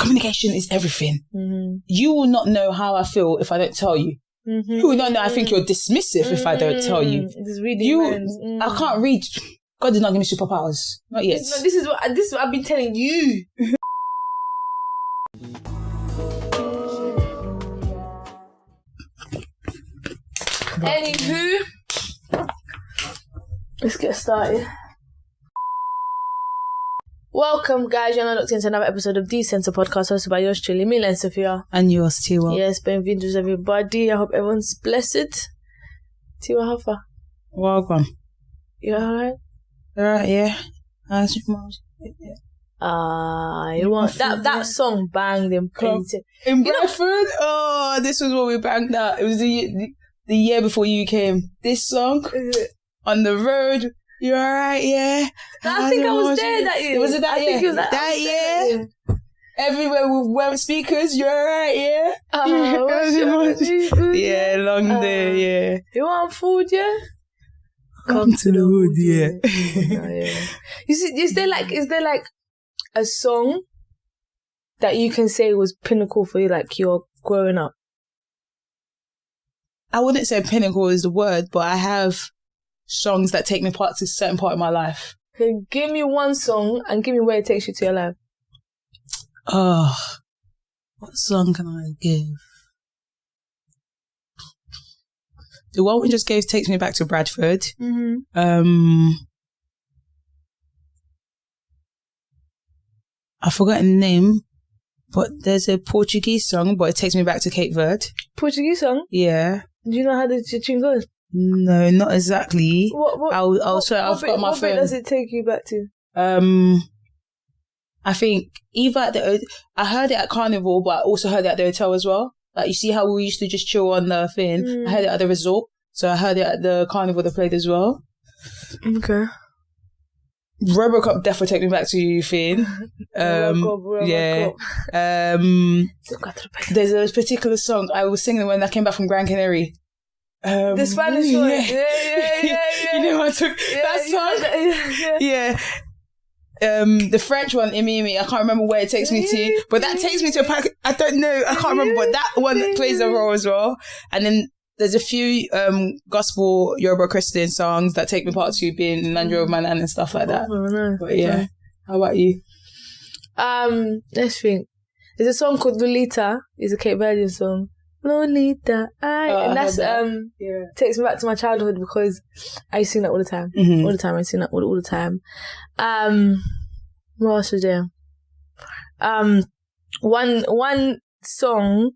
communication is everything. You will not know how I feel if I don't tell you. You will not know I think you're dismissive if I don't tell you. It's reading I can't read. God did not give me superpowers. Not yet. No, this is what I've been telling you. Anywho, let's get started. Welcome, guys. You're now locked into another episode of TheCensoredPodcast, hosted by yours truly, Milene and Sophia. And yours, Tiwa. Yes, bem-vindos everybody. I hope everyone's blessed. Tiwa, how far? Welcome. You alright? Alright, yeah. You want that song banged in Bradford? Oh, this was what we banged out. It was the year before you came. This song on the road. You alright? Yeah. I think I was there that year. Was it that year? I think it was that year. Everywhere we went speakers. You alright? Yeah. Yeah, long day. Yeah. You want food? Yeah. Come to the hood. Yeah. You see, is there like a song that you can say was pinnacle for you, like you're growing up? I wouldn't say pinnacle is the word, but I have songs that take me to a certain part of my life. Okay, give me one song and give me where it takes you to your life. Oh, what song can I give? The one we just gave takes me back to Bradford. I forgot the name, but there's a Portuguese song, but it takes me back to Cape Verde. Portuguese song? Yeah. Do you know how the tune goes? No, not exactly. I've got my phone. What bit does it take you back to? I think either I heard it at Carnival, but I also heard it at the hotel as well. Like, you see how we used to just chill on the thing? I heard it at the resort, so I heard it at the Carnival they played as well. Okay. Robocop definitely take me back to Finn. Robocop. Yeah. There's a particular song I was singing when I came back from Gran Canaria. The Spanish one. Yeah. You know I took that song? Yeah. The French one, Imi, I can't remember where it takes me to, but that takes me to a pack. I don't know, I can't remember, but that one plays a role as well. And then there's a few gospel Yoruba Christian songs that take me part to being Nandro Manan and stuff like that. But yeah, how about you? Let's think. There's a song called Lolita. It's a Cape Verdean song. Lolita, and that's takes me back to my childhood because I used to sing that all the time. All the time, I sing that all the time. What else was there? One song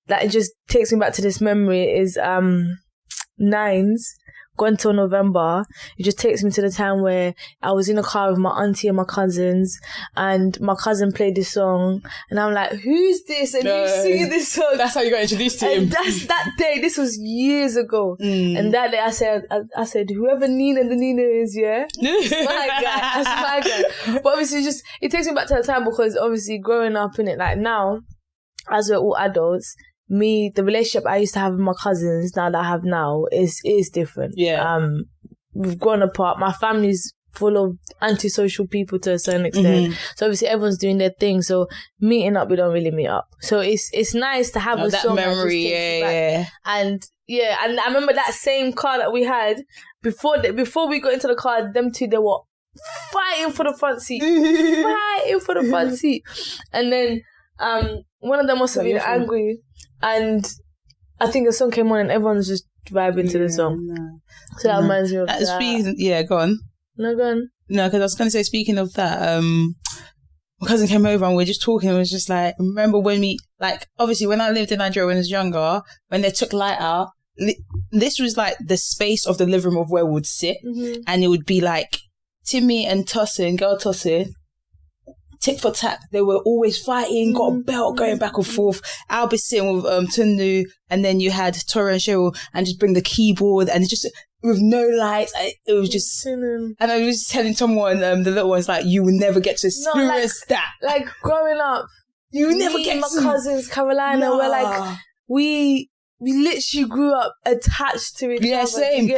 that just takes me back to this memory is Nines, Gone Till November. It just takes me to the time where I was in a car with my auntie and my cousins, and my cousin played this song, and I'm like, who's this? And who's singing this song? That's how you got introduced to him. And that's that day. This was years ago. And that day I said, whoever Nina the Nina is, yeah? That's my guy. But obviously it takes me back to that time because obviously growing up in it, like now, as we're all adults, the relationship I used to have with my cousins now that I have now is different. Yeah. We've grown apart. My family's full of antisocial people to a certain extent. So obviously everyone's doing their thing. So meeting up, we don't really meet up. So it's nice to have a that song memory. And I remember that same car that we had before we got into the car. Them two, they were fighting for the front seat, and then one of them must have been angry. And I think a song came on and everyone's just vibing to the song. So that reminds me of that. Go on. No, go on. No, because I was going to say, speaking of that, my cousin came over and we were just talking. It was just like, remember when obviously when I lived in Nigeria when I was younger, when they took light out, this was like the space of the living room of where we would sit. And it would be like Timmy and girl tossing, tick for tack. They were always fighting, got a belt going back and forth. I'll be sitting with Tundu, and then you had Tora and Cheryl, and just bring the keyboard, and just with no lights. It was just, and I was telling someone, the little one's like, you will never get to experience that. Like growing up, you will never get my cousins, Carolina, we're like, we literally grew up attached to each other. Yeah, same.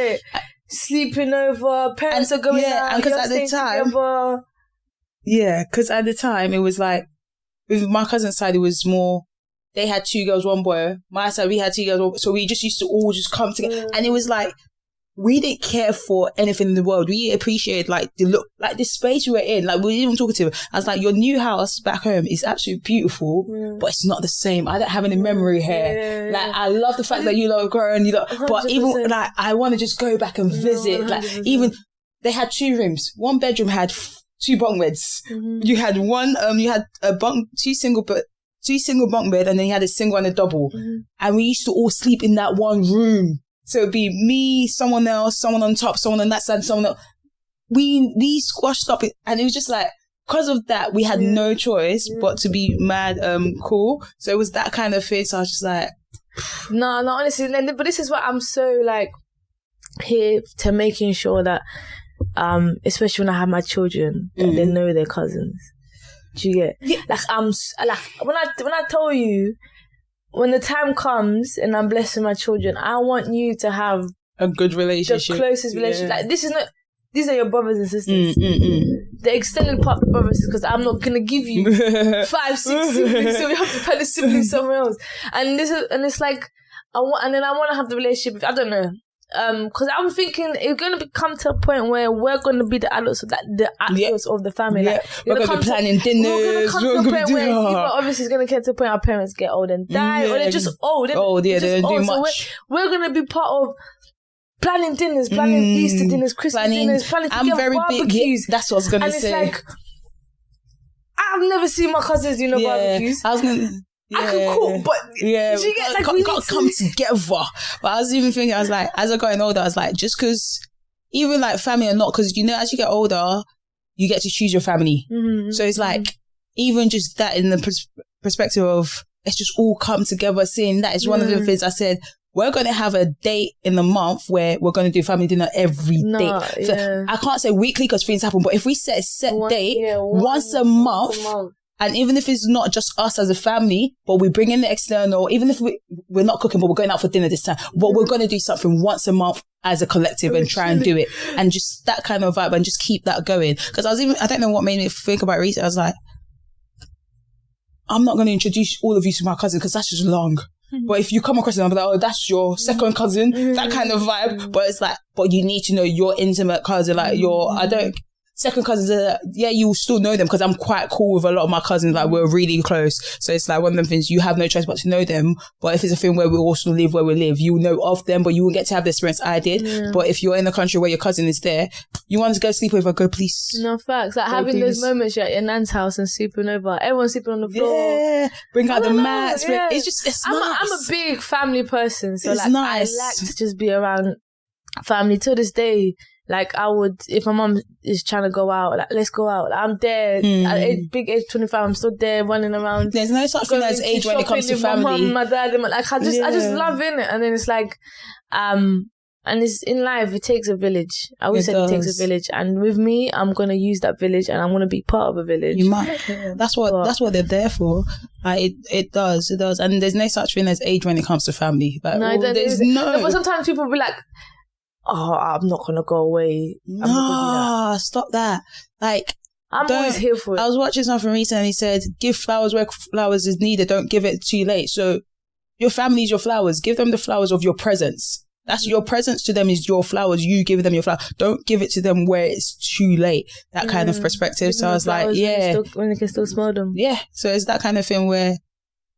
Sleeping over, parents are going out, and because at the time. Together. Yeah, because at the time it was like with my cousin's side, it was more, they had 2 girls, 1 boy. My side, we had 2 girls, so we just used to all just come together. And it was like, we didn't care for anything in the world. We appreciated like the look, like the space we were in. Like we were even talking to him. I was like, your new house back home is absolutely beautiful, but it's not the same. I don't have any memory here. Like I love the fact that you lot have grown, but even like I want to just go back and visit. 100%. Like even they had 2 rooms. 1 bedroom had 2 bunk beds. You had you had a bunk, 2 single bunk bed, and then you had a single and a double. And we used to all sleep in that 1 room. So it'd be me, someone else, someone on top, someone on that side, someone else. We squashed up, and it was just like, because of that, we had no choice but to be mad cool. So it was that kind of thing. So I was just like, no, honestly. But this is what I'm so like here to making sure that, especially when I have my children, that they know their cousins. Do you get? Yeah. Like I'm like when I tell you. When the time comes and I'm blessed with my children, I want you to have a good relationship. The closest relationship. Like these are your brothers and sisters. The extended part of brothers, because I'm not gonna give you 5, 6 siblings, so we have to put the siblings somewhere else. And it's like I want to have the relationship. I don't know. Because I'm thinking it's going to come to a point where we're going to be the adults of the family. Like, we're going to be planning dinners. We're going to come to a point where obviously it's going to get to a point our parents get old and die, or they're just old. They don't do much. So we're going to be part of planning dinners, planning Easter dinners, Christmas dinners, planning barbecues. That's what I was going to say. And it's like, I've never seen my cousins do barbecues. I was going to... I can cook, but you get like we got to come together. But I was even thinking, I was like, as I got older, I was like, just because, even like family or not, because as you get older, you get to choose your family. So it's like, even just that in the perspective of let's just all come together. Seeing that is one of the things I said. We're going to have a date in the month where we're going to do family dinner every day. So I can't say weekly because things happen, but if we set a set date once a month. And even if it's not just us as a family, but we bring in the external, even if we're not cooking, but we're going out for dinner this time, but we're going to do something once a month as a collective and try and do it. And just that kind of vibe and just keep that going. Because I don't know what made me think about it recently. I was like, I'm not going to introduce all of you to my cousin because that's just long. But if you come across it, I'll be like, oh, that's your second cousin, that kind of vibe. But it's like, but you need to know your intimate cousin, like second cousins, you will still know them because I'm quite cool with a lot of my cousins. Like we're really close, so it's like one of them things you have no choice but to know them. But if it's a thing where we also live where we live, you know of them, but you won't get to have the experience I did. But if you're in a country where your cousin is there, you want to go sleep over, go please. No facts, like having those moments you're at your nan's house and sleeping over, everyone's sleeping on the floor. Bring out the mats. It's nice. I'm a big family person, so it's nice. I like to just be around family to this day. Like I would, if my mum is trying to go out, like, let's go out. Like, I'm there at big age 25. I'm still there running around. There's no such thing as age when it comes to family. My mum, my dad, and I just love it. And then it's like, and it's in life. It takes a village. I always said it takes a village. And with me, I'm gonna use that village, and I'm gonna be part of a village. You might. That's what they're there for. It does. And there's no such thing as age when it comes to family. Like, no. But sometimes people will be like, oh, I'm not going to go away. No, stop that. Like, I'm always here for it. I was watching something recently and he said, give flowers where flowers is needed. Don't give it too late. So your family is your flowers. Give them the flowers of your presence. That's your presence to them is your flowers. You give them your flowers. Don't give it to them where it's too late. That kind of perspective. So I was like, when they can still smell them. Yeah. So it's that kind of thing where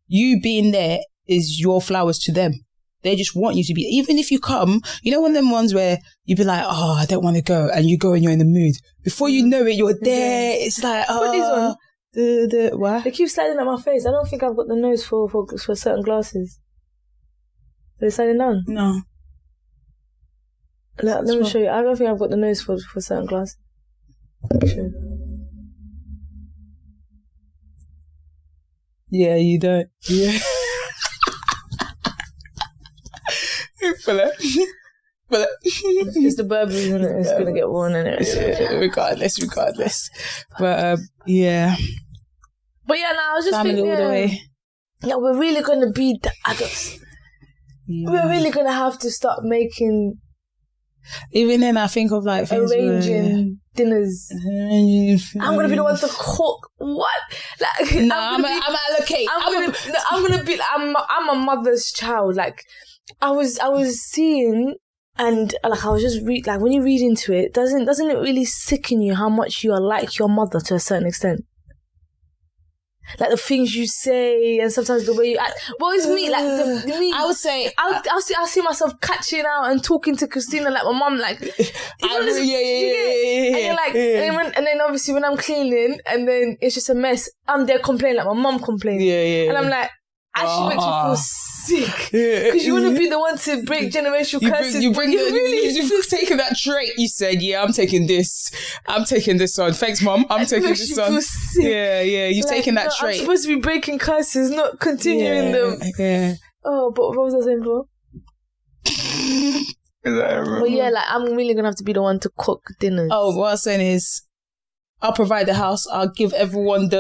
you being there is your flowers to them. They just want you to be, even if you come, you know, one of them ones where you'd be like, oh, I don't want to go. And you go and you're in the mood. Before you know it, you're there. It's like, Put these on. What? They keep sliding at my face. I don't think I've got the nose for certain glasses. Are they sliding down? No. Let me show you. I don't think I've got the nose for certain glasses. Sure. Yeah, you don't. Yeah. It's the Burberry, isn't it? It's gonna get worn in it. Yeah, regardless. But yeah. But yeah, I was just family thinking, all the way. Yeah, we're really gonna be the adults. Yeah. We're really gonna have to start making. Even then, I think of like things arranging dinners. I'm gonna be the one to cook. what? Like, I'm gonna allocate. I'm a mother's child. Like, I was seeing, and like I was just like when you read into it, doesn't it really sicken you how much you are like your mother to a certain extent? Like the things you say, and sometimes the way you act. Well, it's me. Like me. I would say I'll see myself catching out and talking to Christina like my mum. Like, and you're like, and then obviously when I'm cleaning, and then it's just a mess. I'm there complaining like my mum complaining. And I'm like, actually makes me feel sick because you want to be the one to break generational curses. You've taken that trait. You said, "Yeah, I'm taking this on. Thanks, Mum. I'm taking this on." Yeah. You've taken that trait. I'm supposed to be breaking curses, not continuing them. Yeah. Oh, but what was I saying for? But yeah, like I'm really gonna have to be the one to cook dinners. Oh, what I was saying is, I'll provide the house. I'll give everyone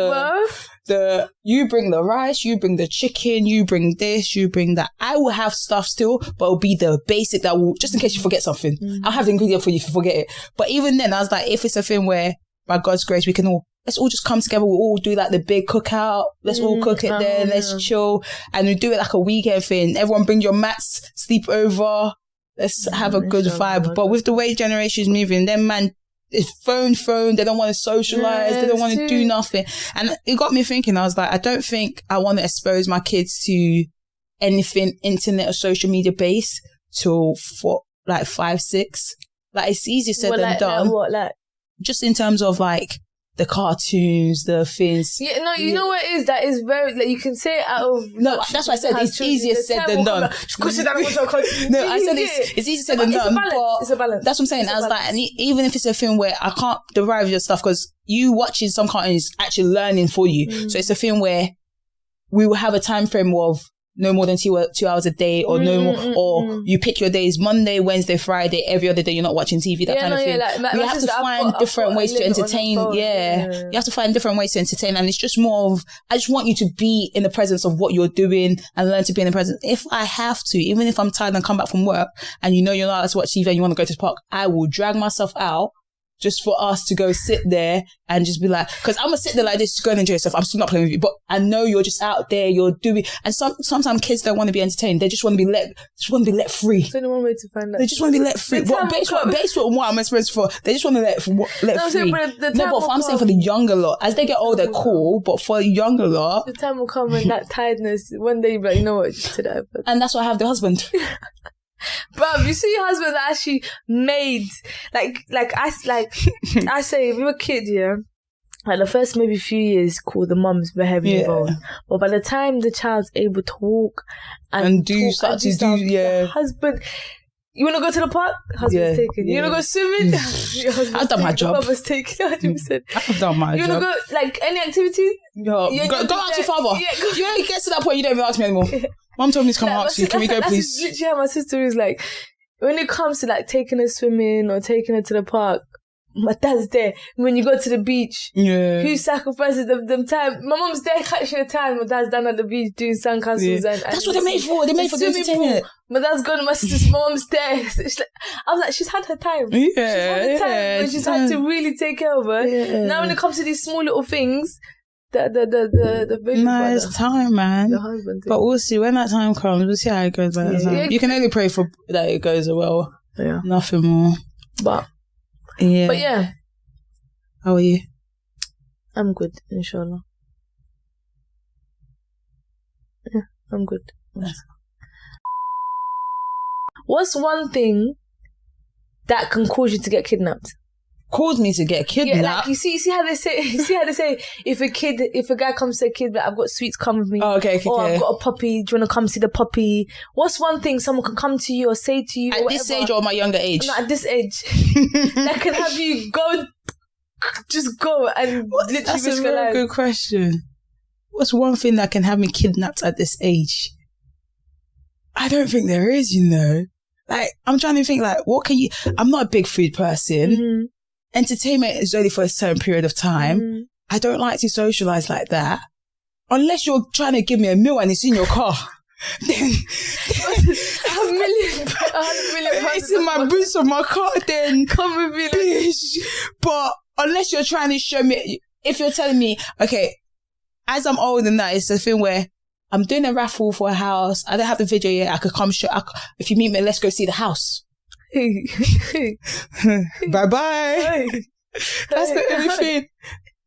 you bring the rice, you bring the chicken, you bring this, you bring that. I will have stuff still, but it'll be the basic that will, just in case you forget something. I'll have the ingredient for you if you forget it. But even then, I was like, if it's a thing where, by God's grace, let's all just come together. We'll all do like the big cookout. Let's all cook it there. Let's chill. And we do it like a weekend thing. Everyone bring your mats, sleep over. Let's have a good vibe. But with the way generation's moving, them man, it's phone. They don't want to socialize. They don't want to do nothing. And it got me thinking. I was like, I don't think I want to expose my kids to anything internet or social media based till for like 5, 6. Like it's easier said than done. Just in terms of like the cartoons, the things. Yeah, no, you know what it is? That is very, like, you can say it out of... No, that's why I said it's easier said than done. No, I said it's easier said than done. It's a balance. That's what I'm saying. I was like, and even if it's a thing where I can't derive your stuff, because you watching some cartoons actually learning for you. So it's a thing where we will have a time frame of no more than 2 hours a day, or no more, or you pick your days, Monday, Wednesday, Friday, every other day you're not watching TV, that kind of thing. Like, we have to find different ways to entertain. You have to find different ways to entertain, and it's just more of, I just want you to be in the presence of what you're doing and learn to be in the presence. If I have to, even if I'm tired and come back from work and you're not allowed to watch TV and you want to go to the park, I will drag myself out just for us to go sit there and just be like, because I'm gonna sit there like this, just go and enjoy yourself. I'm still not playing with you, but I know you're just out there, you're doing, and sometimes kids don't want to be entertained. They just want to be let free. It's only one way to find that. They just want to be let free. Based on what I'm experienced for, they just want to let free. But I'm saying for the younger lot, as they get older, cool, but for the younger lot, the time will come when that tiredness, one day you'll be like, you know what, just to that. And that's why I have the husband. Bruv, you see husbands are actually made like I say, if you're a kid, yeah, like the first maybe few years, cool, the mum's very heavily involved, but by the time the child's able to walk and start to do the husband, you want to go to the park? Husband's taken. You want to go swimming? I've done my job. Husband's taken. 100%. I've done my job. You want to go, like, any activities? Go ask your father. You get to that point, you don't even ask me anymore. Mum told me to come ask you. Can we go, please? That's literally how my sister is like. When it comes to like taking her swimming or taking her to the park, my dad's there. When you go to the beach, who sacrifices them time? My mum's there catching the time. My dad's down at the beach doing sandcastles. And that's what they're made for. They're made for entertainment. My dad's gone. My sister's mum's there. I was like, she's had her time. She's had her time when she's had to really take care of her. Now when it comes to these small little things, the baby brother, it's time, man. The husband thing. But we'll see when that time comes. We'll see how it goes. You can only pray for that it goes well. Yeah, nothing more. But yeah. How are you? I'm good, inshallah. Yeah, I'm good. Yes. What's one thing that can cause you to get kidnapped? Cause me to get kidnapped? Yeah, like you see how they say if a guy comes to a kid, like, I've got sweets, come with me. Oh, okay. I've got a puppy, do you want to come see the puppy? What's one thing someone can come to you or say to you at this age or my younger age? No, at this age. That can have you go and literally That's a very good question. What's one thing that can have me kidnapped at this age? I don't think there is, you know. Like, I'm trying to think, like, what can you... I'm not a big food person. Mm-hmm. Entertainment is only for a certain period of time. Mm-hmm. I don't like to socialise like that. Unless you're trying to give me a meal and it's in your car. Then... $100 million. It's in my boots of my car, then... Come with me. Bitch. But unless you're trying to show me... if you're telling me, okay, as I'm older than that, it's the thing where I'm doing a raffle for a house. I don't have the video yet. I could come show. If you meet me, let's go see the house. Bye-bye. That's the only thing.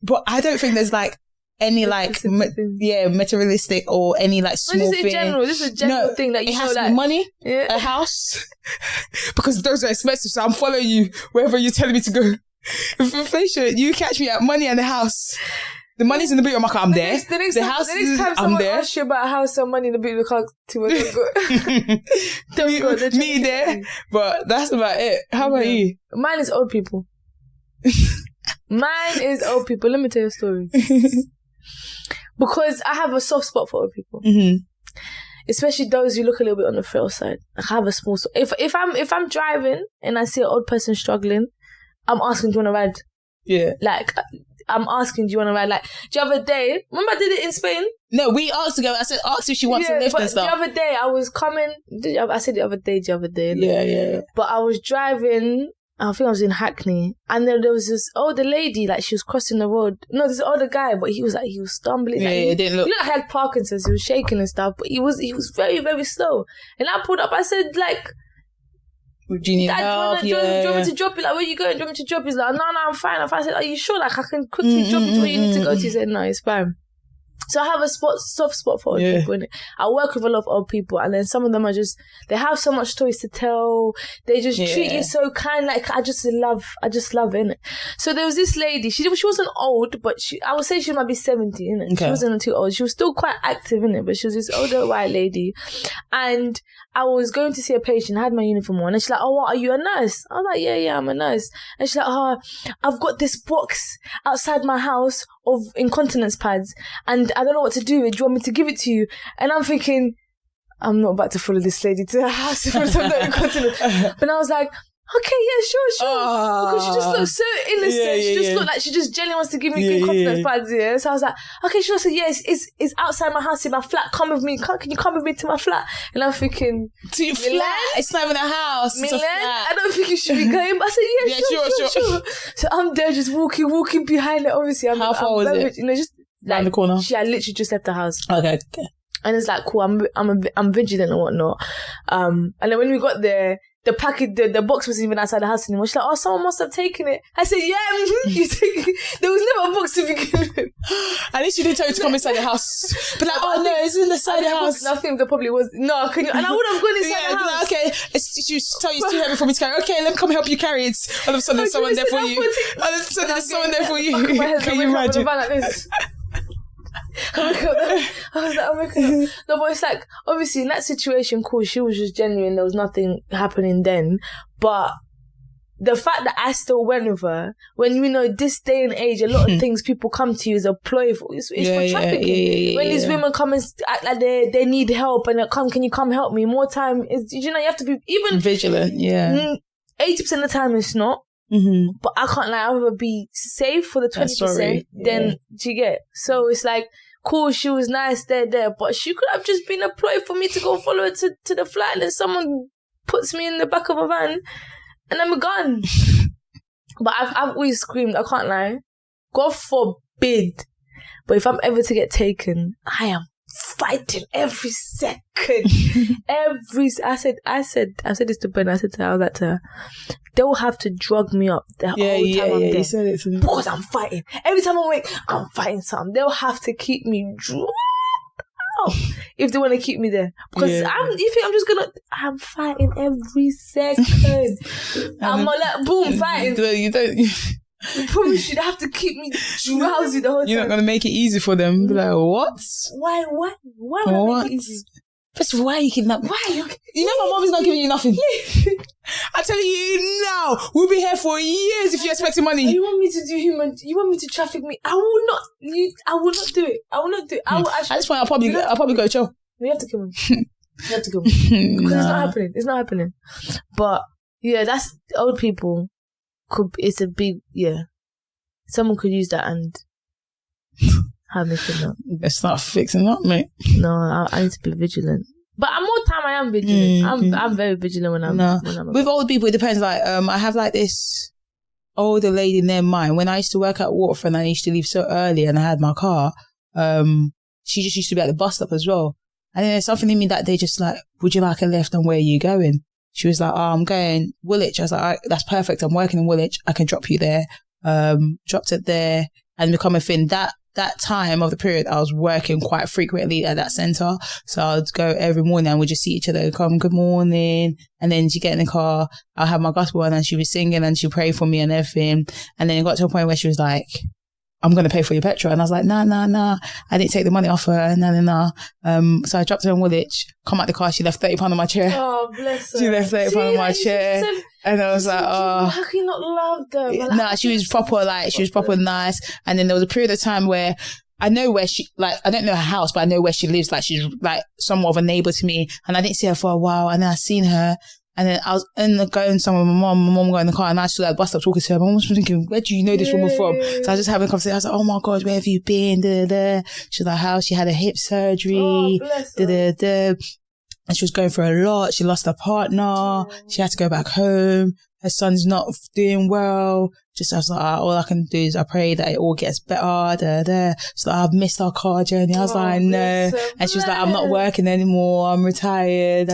But I don't think there's like any like materialistic or any like small thing. This is a general thing that you has like money, a house, because those are expensive. So I'm following you wherever you're telling me to go. With inflation, you catch me at money and a house. The money's in the boot of my car. I'm there. The next time someone asks you about a house or money in the boot of the car, don't go. Me there, but that's about it. How about you? Mine is old people. Let me tell you a story. Because I have a soft spot for old people, especially those who look a little bit on the frail side. I have a small. If I'm driving and I see an old person struggling, I'm asking, do you want to ride? Yeah. Like, I'm asking, do you want to ride? Like, the other day, remember I did it in Spain? No, we asked to go. I said, ask if she wants to lift and stuff. The other day, I was coming. I said the other day. Yeah. But I was driving. I think I was in Hackney, and then there was this older lady, like she was crossing the road. No, this older guy, but he was stumbling. Yeah, it didn't look. You know, he had Parkinson's. He was shaking and stuff, but he was very, very slow. And I pulled up. I said, like, do you need help? Do you want me to drop you? Like, where you going? Do you want me to drop you? He's like, no, I'm fine. I said, are you sure? Like, I can quickly drop you to where you need to go to. He said, no, it's fine. So I have a soft spot for old people, innit? I work with a lot of old people, and then some of them are just, they have so much stories to tell. They just treat you so kind. Like, I just love innit? So there was this lady, she wasn't old, but I would say she might be 70, innit? Okay. She wasn't too old. She was still quite active, innit? But she was this older white lady. And I was going to see a patient, I had my uniform on, and she's like, oh, what, are you a nurse? I was like, yeah, I'm a nurse. And she's like, oh, I've got this box outside my house of incontinence pads, and I don't know what to do. Do you want me to give it to you? And I'm thinking, I'm not about to follow this lady to her house for some incontinence. But I was like, okay, yeah, sure. Because she just looked so innocent. She just looked like she just genuinely wants to give me incontinence pads. Yeah. So I was like, okay, sure. So it's outside my house in my flat. Come with me. Can you come with me to my flat? And I'm thinking, to your flat? It's not even a house. It's a flat. I don't think you should be going. I said, sure. So I'm there just walking behind her. Obviously, how far was it? You know, just around the corner. She had literally just left the house. Okay. And it's like, cool, I'm vigilant and whatnot. And then when we got there, the package, the box wasn't even outside the house anymore. She's like, oh, someone must have taken it. I said, yeah, you take it. There was never a box to begin with. At least she didn't tell you to come inside the house. But like, oh no, it's in the side of the house. I think there probably was. No, can you? And I would have gone inside the house. Like, okay, she tell you it's too heavy for me to carry. Okay, let me come help you carry it. All of a sudden, there's someone there for you. All of a sudden, there's someone there for you. Can you imagine? I was like, oh my God. No, but it's like, obviously in that situation, cool, she was just genuine, there was nothing happening then. But the fact that I still went with her, when, you know, this day and age, a lot of things people come to you as a ploy for, it's for trafficking. When these women come and act like they need help and can you come help me? More time is, you know, you have to be even vigilant. 80% of the time it's not. But I can't lie, I'd rather be safe for the 20% than to get. So it's like, cool, she was nice there, but she could have just been a ploy for me to go follow her to the flat, and then someone puts me in the back of a van and I'm gone. But I've always screamed, I can't lie, God forbid, but if I'm ever to get taken, I am fighting every second. I said this to Ben. I said to her, they'll have to drug me up the whole time I'm there. You said it to me. Because I'm fighting. Every time I'm awake, I'm fighting something. They'll have to keep me drugged up if they want to keep me there. Because you think I'm just gonna? I'm fighting every second. I'm like, boom, fighting. You don't. I promise you'd have to keep me drowsy the whole time. You're not going to make it easy for them. Be like, what? Why would I make it easy? First of all, why are you kidnapping me? Why? You know my mom is not giving you nothing. I'm telling you now, we'll be here for years if you're expecting money. You want me to do you want me to traffic me? I will not do it. At this point, I'll probably go to jail. You have to kill me. You have to kill me. Because it's not happening. But yeah, that's old people. It's a big, someone could use that and have me kidnapped. Let's start fixing up, mate. No, I need to be vigilant. But more time I am vigilant. I'm very vigilant when I'm with old people. It depends. Like I have like this older lady near mine. When I used to work at Waterfront, I used to leave so early and I had my car. She just used to be at the bus stop as well. And then there's something in me that day just like, would you like a lift and where are you going? She was like, I'm going Woolwich. I was like, all right, that's perfect. I'm working in Woolwich. I can drop you there. Dropped it there and become a thing. That time of the period, I was working quite frequently at that centre. So I'd go every morning and we'd just see each other, come, good morning. And then she'd get in the car. I'll have my gospel on and she was singing and she'd pray for me and everything. And then it got to a point where she was like, I'm going to pay for your petrol. And I was like, nah. I didn't take the money off her. Nah. So I dropped her in Woolwich, come out the car. She left £30 on my chair. Oh, bless her. She left £30 on my chair. And I was like, oh. How can you not love them? Nah, she was proper nice. And then there was a period of time where I know where she, like, I don't know her house, but I know where she lives. Like, she's like somewhat of a neighbour to me. And I didn't see her for a while. And then I seen her. And then I was going somewhere with my mum got in the car and I stood at the bus stop talking to her. My mum was thinking, where do you know this woman from? So I was just having a conversation. I was like, oh my God, where have you been? She was like, how? She had a hip surgery. And she was going through a lot. She lost her partner. She had to go back home. Her son's not doing well. I was like, all I can do is I pray that it all gets better. She's like, I've missed our car journey. I was like, no. And she was like, I'm not working anymore. I'm retired.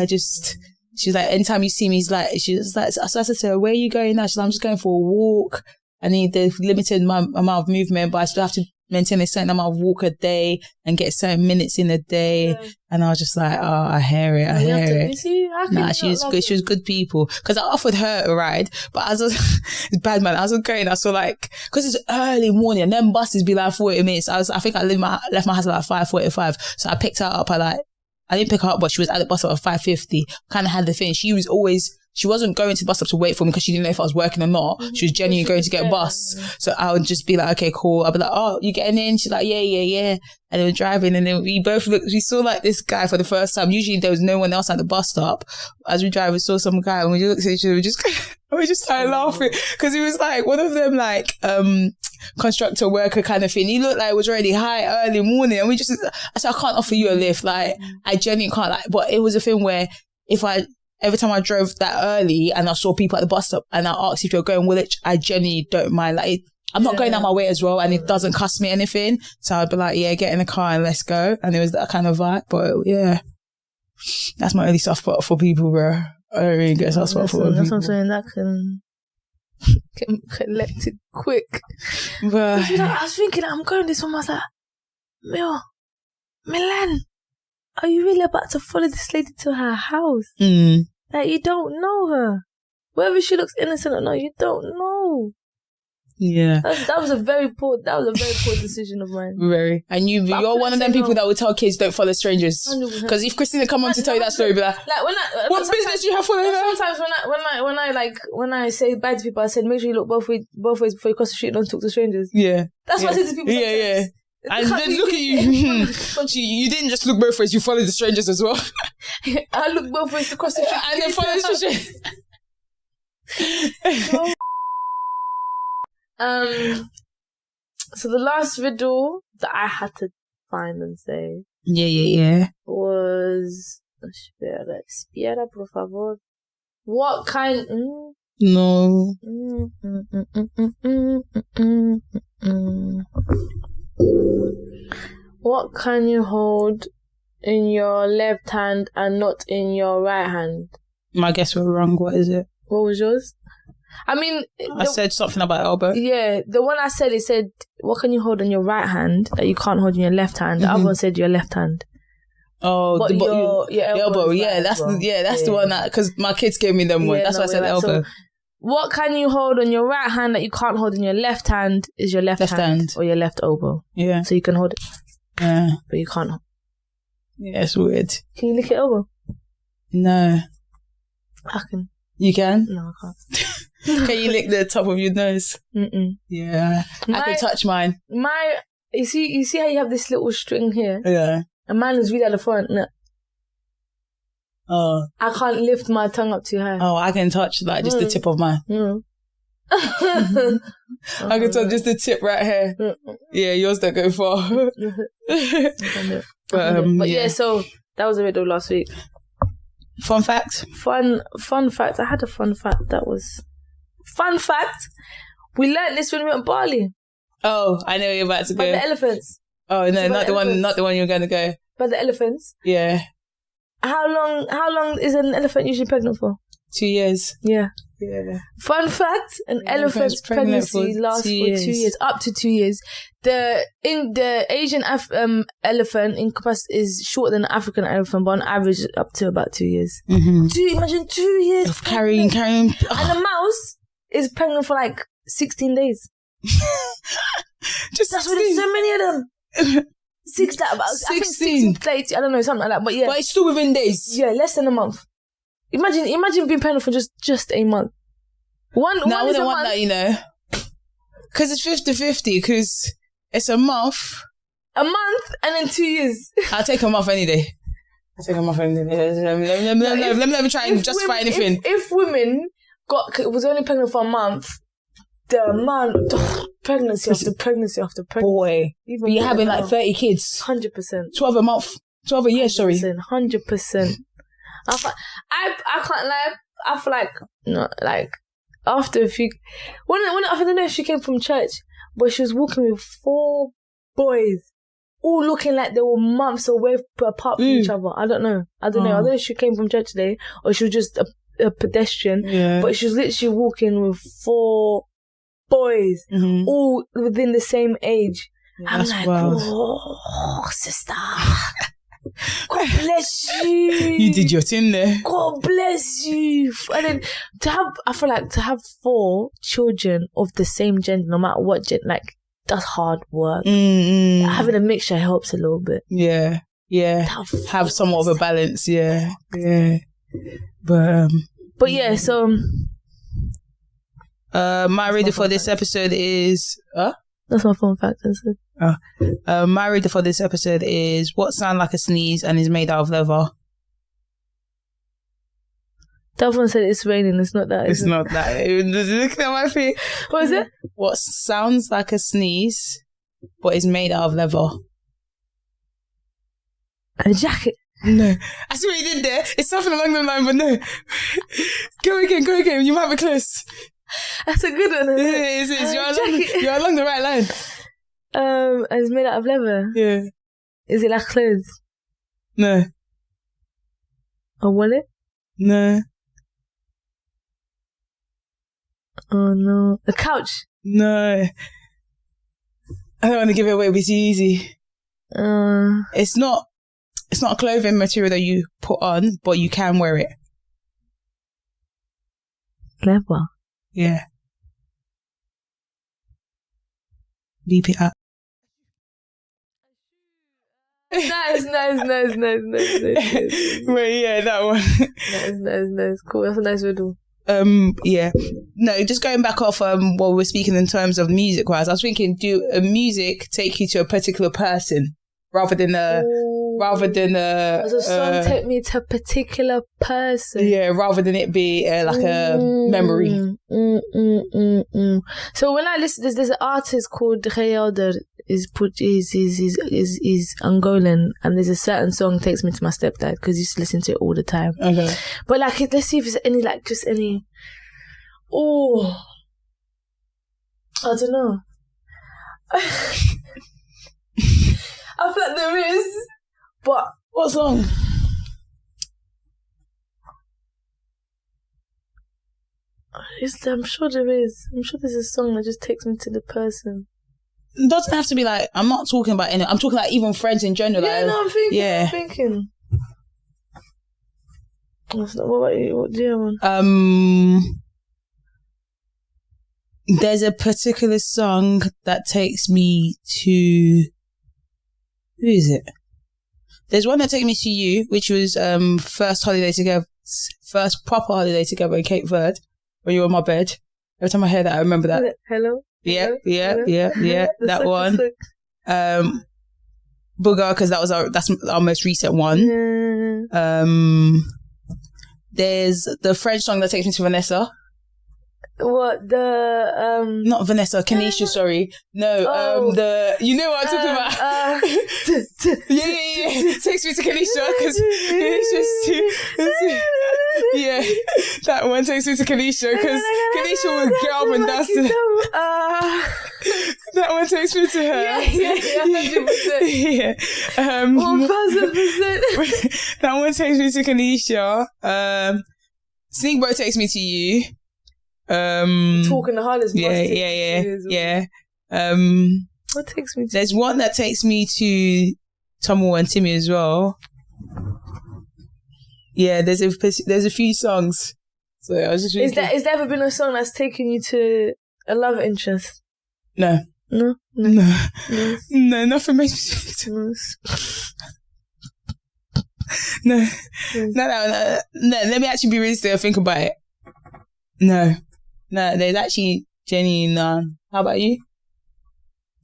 She was like, anytime you see me, she was like, so I said to her, where are you going now? She's like, I'm just going for a walk. I need the limited amount of movement, but I still have to maintain a certain amount of walk a day and get certain minutes in a day. Yeah. And I was just like, oh, I hear it. You see, she was good. She was good people. Because I offered her a ride, but as it's bad, man. I was going, I saw like, because it's early morning and then buses be like 40 minutes. I think I left my house at like 5:45. So I picked her up at I didn't pick her up, but she was at the bus stop at 5:50. Kind of had the thing. She wasn't going to the bus stop to wait for me because she didn't know if I was working or not. She was genuinely going to get a bus. So I would just be like, okay, cool. I'd be like, oh, you getting in? She's like, yeah. And they were driving and then we saw like this guy for the first time. Usually there was no one else at the bus stop. As we drive, we saw some guy and we looked at each other, we just started laughing because he was like one of them like, constructor worker kind of thing. He looked like it was already high early morning and I said, I can't offer you a lift. Like, I genuinely can't. Like, but it was a thing where every time I drove that early and I saw people at the bus stop and I asked if you're going Woolwich, I genuinely don't mind. Like, I'm not going out my way as well and it doesn't cost me anything. So I'd be like, yeah, get in the car and let's go. And it was that kind of vibe. But yeah, that's my only soft spot for people, bro. I don't really get a soft spot for people. That's what I'm saying. That can get collected quick. But I was thinking, I'm going this one. I was like, Milene, are you really about to follow this lady to her house? Like, you don't know her. Whether she looks innocent or not, you don't know. Yeah. That was a very poor decision of mine. Very. And you're one of them people that would tell kids don't follow strangers. Because if Christina come on to tell you that story, be like what business do you have following her? Sometimes when I say bye to people, I said make sure you look both ways before you cross the street and don't talk to strangers. Yeah. That's what I say to people. Yeah. And then look at you. You didn't just look both ways, you followed the strangers as well. I look both ways to cross the street. And then follow the strangers. So the last riddle that I had to find and say was espera por favor. What kind No. What can you hold in your left hand and not in your right hand? I guess we're wrong. What is it? What was yours? I mean, I said something about elbow. Yeah, the one I said, it said, what can you hold in your right hand that you can't hold in your left hand? The other one said your left hand. Oh, but your elbow. Yeah, that's the one that, because my kids gave me them one. That's why I said elbow. So, what can you hold on your right hand that you can't hold in your left hand is your left hand or your left elbow. Yeah. So you can hold it. Yeah. But you can't. Yeah, it's weird. Can you lick your elbow? No. I can. You can? No, I can't. Can you lick the top of your nose? Yeah. I can touch mine. You see how you have this little string here? Yeah. And mine is really at the front. No. Oh. I can't lift my tongue up too high. Oh, I can touch like just the tip of mine. I can touch just the tip right here. Yeah, yours don't go far. But yeah, so that was the riddle last week. Fun fact? Fun fact. I had a fun fact that was... Fun fact. We learned this when we went to Bali. Oh, I know you're about to go. By the elephants. Oh no, not the one you're going to go. By the elephants. Yeah. How long is an elephant usually pregnant for? 2 years. Yeah. Yeah. Fun fact: an elephant's pregnancy lasts for 2 years, up to 2 years. The Asian elephant is shorter than the African elephant, but on average up to about 2 years. Mm-hmm. Imagine 2 years of carrying. And a mouse is pregnant for like 16 days. Just that's why there's so many of them. 16. I think 16, I don't know, something like that. But yeah, but it's still within days. Yeah, less than a month. Imagine being pregnant for just a month. I wouldn't want that, because it's 50-50. Because it's a month, and then 2 years. I'll take a month any day. Let me try and justify anything. If women was only pregnant for a month, the amount pregnancy after pregnancy after pregnancy. Boy, you're having like 30 kids. 100%. 12 a month. 12 a year, sorry. 100%. I can't lie. I feel like after a few, I don't know if she came from church, but she was walking with 4 boys, all looking like they were months away apart from each other. I don't know. I don't know if she came from church today or she was just a pedestrian. Yeah. But she was literally walking with 4 boys, all within the same age. Yeah, I'm like, oh, sister. God bless you. You did your thing there. God bless you. And then I feel like to have 4 children of the same gender, no matter what gender, like that's hard work. Having a mixture helps a little bit. Yeah, yeah. Have somewhat of a balance. Yeah, yeah. But yeah. So my reader for this episode is That's my fun fact. My reader for this episode is what sounds like a sneeze and is made out of leather. That one said it's raining. It's not that. It's not that. Look at my face. What is it? What sounds like a sneeze but is made out of leather? A jacket. No. I see what you did there. It's something along the line, but no. Go again. You might be close. That's a good one. Yeah, it is. You're along the right line. And it's made out of leather. Yeah. Is it like clothes? No. A wallet? No. Oh no. A couch? No. I don't want to give it away, but it's easy. It's not a clothing material that you put on, but you can wear it. Leather? Yeah. Beep it up. Nice. Wait, yeah, that one. Nice. Cool. That's a nice riddle. Yeah. No, just going back off what we were speaking in terms of music wise, I was thinking, do a music take you to a particular person rather than Does a song take me to a particular person? Yeah, rather than it be like a memory. So when I listen, there's an artist called Reelder, is Angolan, and there's a certain song takes me to my stepdad because he used to listen to it all the time. Okay. But like, let's see if there's any Oh, I don't know. I feel like there is, but what song? I'm sure there is. I'm sure there's a song that just takes me to the person. It doesn't have to be like, I'm not talking about any, I'm talking like even friends in general. Yeah, like, no, I'm thinking. What about you? What do you have on? There's a particular song that takes me to, who is it? There's one that takes me to you, which was first proper holiday together in Cape Verde, when you were on my bed. Every time I hear that, I remember that. Hello? Yeah. That one. Booger, because that's our most recent one. Yeah. There's the French song that takes me to Vanessa. What not Vanessa, Kenisha, sorry. No, you know what I'm talking about. Yeah. Takes me to Kenisha because it's just Yeah, that one takes me to Kanisha because Kanisha will get up and dance. That one takes me to her. Yeah, 100%. Yeah. 1000%. That one takes me to Kanisha. Sneak Boat takes me to you. Talking the hardest. Yeah. What takes me to? There's one that takes me to Tomo and Timmy as well. Yeah, there's a few songs. So I was just Is there ever been a song that's taken you to a love interest? No. No. No, nothing makes me speak to No. Let me actually be really still think about it. No, there's actually genuinely none. How about you?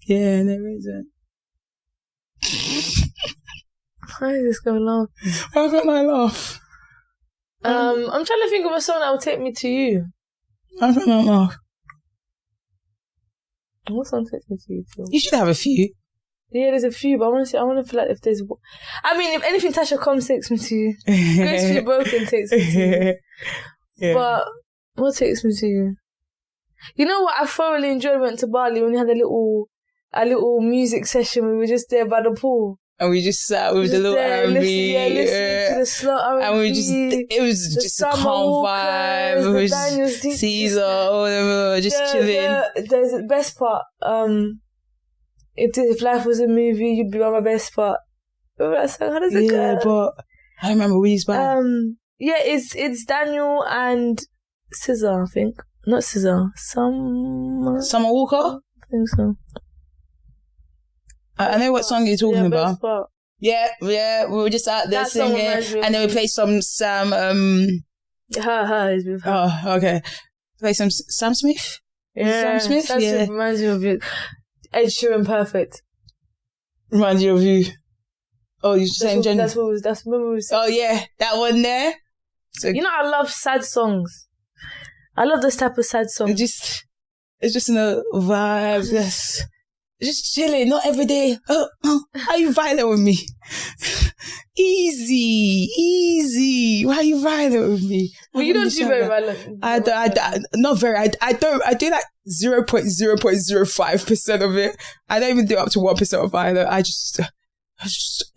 Yeah, there isn't. Why is this going on? Why can't I laugh? I'm trying to think of a song that would take me to you. Why can't I laugh? What song takes me to you too? You should have a few. Yeah, there's a few, but I want to feel like if there's... I mean, if anything, Tasha Combs takes me to you. Gracefully Broken takes me to you. Yeah. But what takes me to you? You know what I thoroughly enjoyed when we went to Bali when we had a little music session. We were just there by the pool. And we just sat with the little R&B. Listening to the slow R&B. And it was just a calm vibe. It was Caesar, all of them just chilling. There's the best part. If life was a movie, you'd be on my best part. Remember that song? How does it go? Yeah, but I remember we used by. Yeah, it's Daniel and SZA, I think. Not SZA. Summer Walker? I think so. I know what song you're talking about. Part. Yeah, we were just out there singing, and then we played some Sam. Her is with her. Oh, okay. Play some Sam Smith. Yeah, Sam Smith. Smith reminds me of it. Ed Sheeran, Perfect. Reminds you of you. Oh, you're saying Jenny. That's what we was. Oh yeah, that one there. So you know, I love sad songs. I love this type of sad song. It's just in a vibe. Just chilling, not every day. Oh, how you violent with me? Easy. Why are you violent with me? Well, you don't do very violent. Not very. I do like 0.05% of it. I don't even do up to 1% of violent.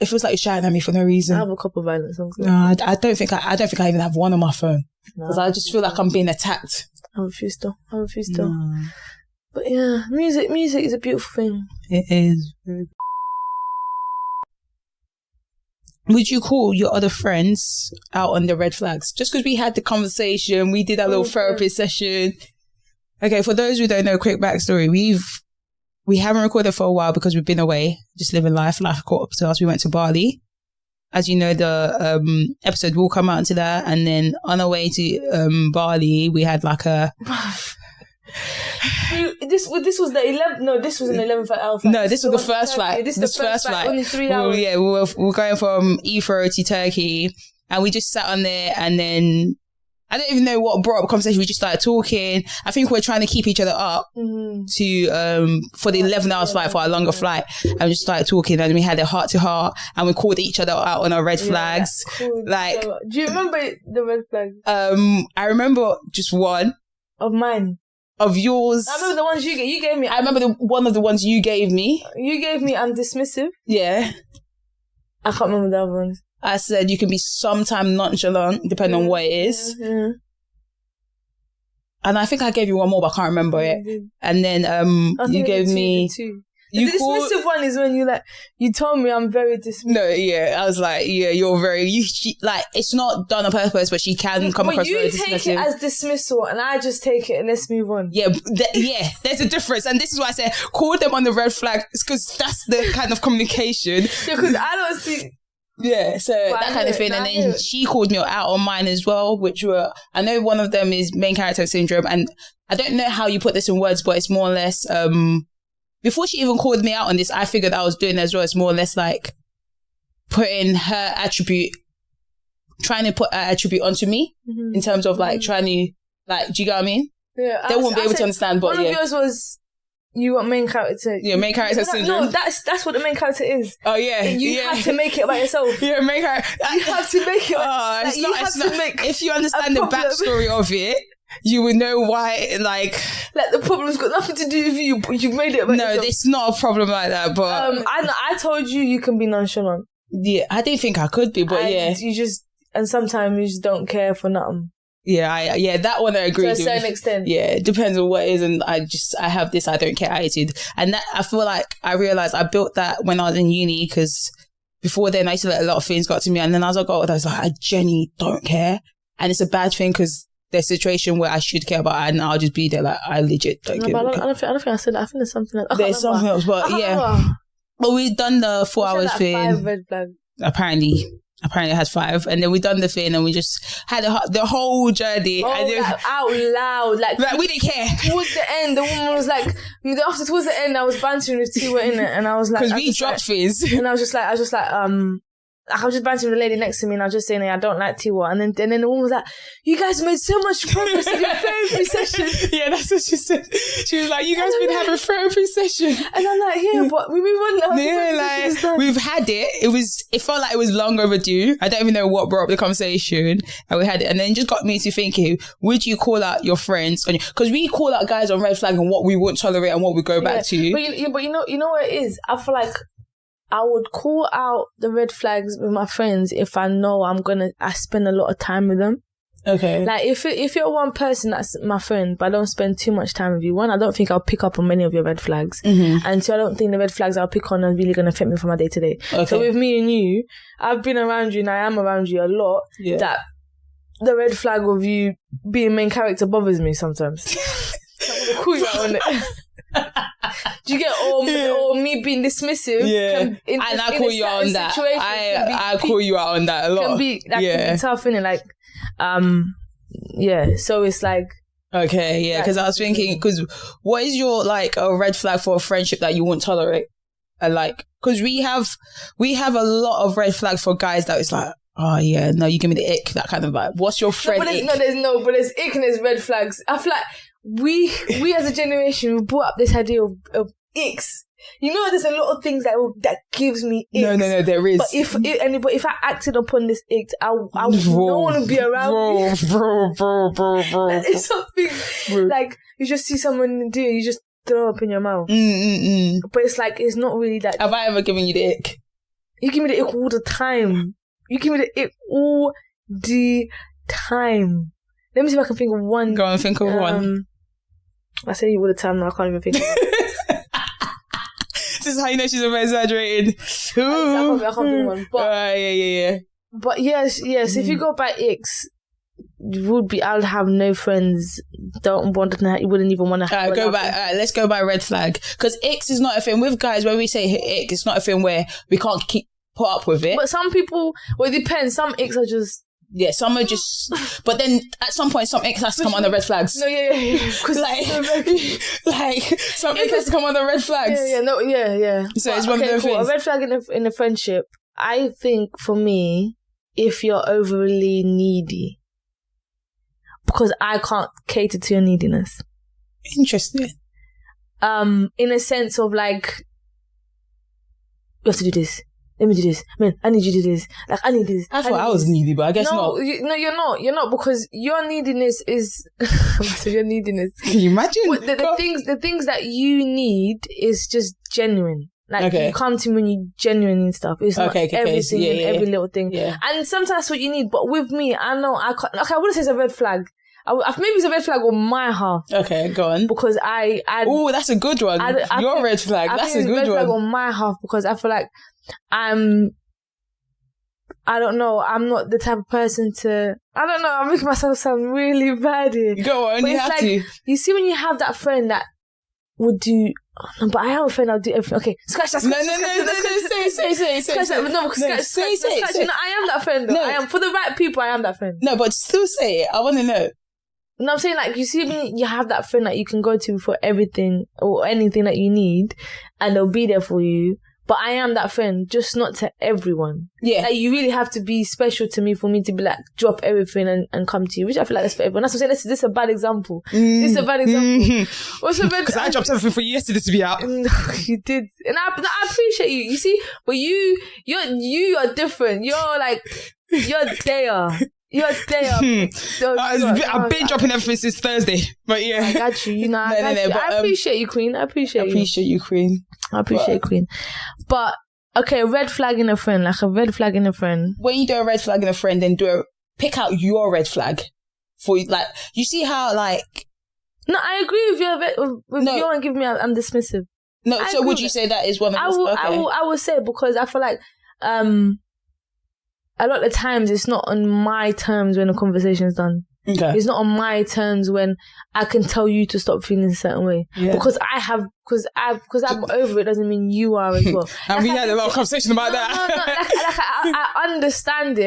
It feels like you're shouting at me for no reason. I have a couple of violent songs. No, I don't think I even have one on my phone because I just feel like I'm being attacked. I have a few still. No. But yeah, music is a beautiful thing. It is. Would you call your other friends out on the red flags? Just because we had the conversation, we did that little therapy session. Okay, for those who don't know, quick backstory. We haven't recorded for a while because we've been away, just living life. Life caught up to us. We went to Bali. As you know, the episode will come out into that. And then on our way to Bali, we had like a... This was the 11th. No, this was an 11th hour flight. No, this was the first flight. This is the first flight. Only 3 hours. Yeah, we're going from Heathrow to Turkey, and we just sat on there, and then I don't even know what brought up a conversation. We just started talking. I think we're trying to keep each other up to for the 11 hours flight, for our longer flight, and we just started talking, and we had a heart to heart, and we called each other out on our red flags. Cool. Like, do you remember the red flags? I remember just one of mine. Of yours. I remember the ones you gave me. I remember one of the ones you gave me. You gave me, I'm dismissive. Yeah. I can't remember the other ones. I said you can be sometimes nonchalant, depending on what it is. Yeah. And I think I gave you one more, but I can't remember it. And then you gave me... The dismissive one is when you told me I'm very dismissive. No, yeah, I was like, yeah, you're very, like, it's not done on purpose, but she can come across very dismissive. You take it as dismissal, and I just take it and let's move on. Yeah, there's a difference, and this is why I said call them on the red flag, because that's the kind of communication. Yeah, because I don't see. Yeah, so that kind of thing, and then she called me out on mine as well, which were, I know one of them is main character syndrome, and I don't know how you put this in words, but it's more or less, before she even called me out on this, I figured I was doing it as well. It's more or less like putting her attribute, trying to put her attribute onto me in terms of like trying to, like, do you get what I mean? Yeah. They won't be able to understand, but one of yours was You want main character. Yeah, main character syndrome. No, that's what the main character is. Oh yeah, you have to make it by yourself. Yeah, main character. You have to make it. It's not. If you understand the backstory of it, you would know why. Like the problem's got nothing to do with you, but you made it by yourself. No, it's not a problem like that. But I told you can be nonchalant. Yeah, I didn't think I could be, but you just sometimes you just don't care for nothing. Yeah, that one I agree with. To a certain extent. Yeah, it depends on what it is, and I have this I don't care attitude. And that, I feel like I realised I built that when I was in uni, because before then I used to let a lot of things got to me, and then as I got older, I was like, I genuinely don't care. And it's a bad thing, because there's a situation where I should care about it, and I'll just be there like, I legit don't care. I don't think I said that. I think there's something else. There's something else, but yeah. But we've done the 4 hours thing. 5 red flags. Apparently it has 5, and then we done the thing, and we just had the whole journey. And out loud, like we didn't care. Towards the end, the woman was like, towards the end, I was bantering with Tiwa in it, and I was like, because we dropped things, and I was just like, I was just bantering with the lady next to me, and I was just saying, I don't like Tiwa. And then the woman was like, you guys made so much progress in your therapy session. Yeah, that's what she said. She was like, you guys been having a therapy session. And I'm like, yeah, but we move on now. Yeah, like, we've had it. It felt like it was long overdue. I don't even know what brought up the conversation. And we had it. And then it just got me to thinking, would you call out your friends? Because we call out guys on red flag and what we won't tolerate and what we go back to. But you know what it is? I feel like I would call out the red flags with my friends if I know I spend a lot of time with them. Okay. Like if you're one person that's my friend, but I don't spend too much time with you, one, I don't think I'll pick up on many of your red flags. Mm-hmm. And two, I don't think the red flags I'll pick on are really going to affect me for my day to day. So with me and you, I've been around you and I am around you a lot. Yeah. That the red flag of you being main character bothers me sometimes. I'm going to call you out on it. Do you get or me being dismissive? Yeah, and I call you out on that. I call you out on that a lot. Can be tough, innit? Like, yeah. So it's like, okay, yeah. Because I was thinking, because what is your like a red flag for a friendship that you won't tolerate? And like, because we have a lot of red flags for guys that it's like, oh yeah, no, you give me the ick, that kind of vibe. What's your friend? But there's ick and there's red flags. I feel like we as a generation, we brought up this idea of icks. You know, there's a lot of things that gives me icks. No, there is. But if I acted upon this ick, I don't want to be around you. Bro. It's something like you just see someone do it, you just throw up in your mouth. But it's like, it's not really that. Have I ever given you the ick? You give me the ick all the time. You give me the ick all the time. Let me see if I can think of one. Go on, think of one. I say you all the time now, I can't even think of one. This is how you know she's exaggerating. I can't think of one. But, yeah. But yes. If you go by icks, I would have no friends. Don't want to. You wouldn't even want to have. Go back. Let's go by red flag, because icks is not a thing with guys. When we say ick, it's not a thing where we can't keep put up with it. But some people, it depends. Some icks are just. Yeah, some are just, but then at some point, some icks has to come on the red flags. No, yeah. Because like some icks has to come on the red flags. Yeah. So it's one of those things. A red flag in a friendship, I think for me, if you're overly needy, because I can't cater to your neediness. Interesting. In a sense of like, you have to do this. Let me do this. Man, I need you to do this. Like, I need this. I thought I was needy, but I guess not. No, you're not. You're not, because your neediness is... your neediness. Can you imagine? The things that you need is just genuine. Like, you come to me when you genuine and stuff. It's not everything and every little thing. Yeah. And sometimes that's what you need. But with me, I know I can't... Okay, I wouldn't say it's a red flag. Maybe it's a red flag on my half. Okay, go on. Because oh, that's a good one. Your red flag. That's a good one. Red flag on my half, because I feel like I don't know, I'm not the type of person to... I don't know, I'm making myself sound really bad here. Go on, but you have to. You see when you have that friend that would do... Oh, no, but I have a friend I'll do everything. Okay, scratch that. No, say. Scratch that. No, say. No, I am that friend though. No. I am, for the right people, I am that friend. No, but still say it. I want to know. No, I'm saying, like, you see when you have that friend that you can go to for everything or anything that you need, and they'll be there for you. But I am that friend, just not to everyone. Yeah. Like, you really have to be special to me for me to be like, drop everything and come to you, which I feel like that's for everyone. That's what I'm saying. This is a bad example. This is a bad example. What's a bad? Because I dropped everything for you yesterday to be out. No, you did. And I appreciate you. You see, but you are different. You're there. You're there. So, I've been dropping everything since Thursday. But yeah. I got you. You know, I appreciate you, Queen. I appreciate you, Queen. I appreciate Queen. But, okay, a red flag in a friend. Like a red flag in a friend. When you do a red flag in a friend, then pick out your red flag. For, like, you see how, like... No, I agree with you. You and give me, I'm dismissive. No, so would you say that is one of the... I will say, because I feel like... a lot of times it's not on my terms when the conversation is done. Okay. It's not on my terms when I can tell you to stop feeling a certain way. Yeah. Because I'm over it doesn't mean you are as well. And we had a lot of conversation about that. No. I understand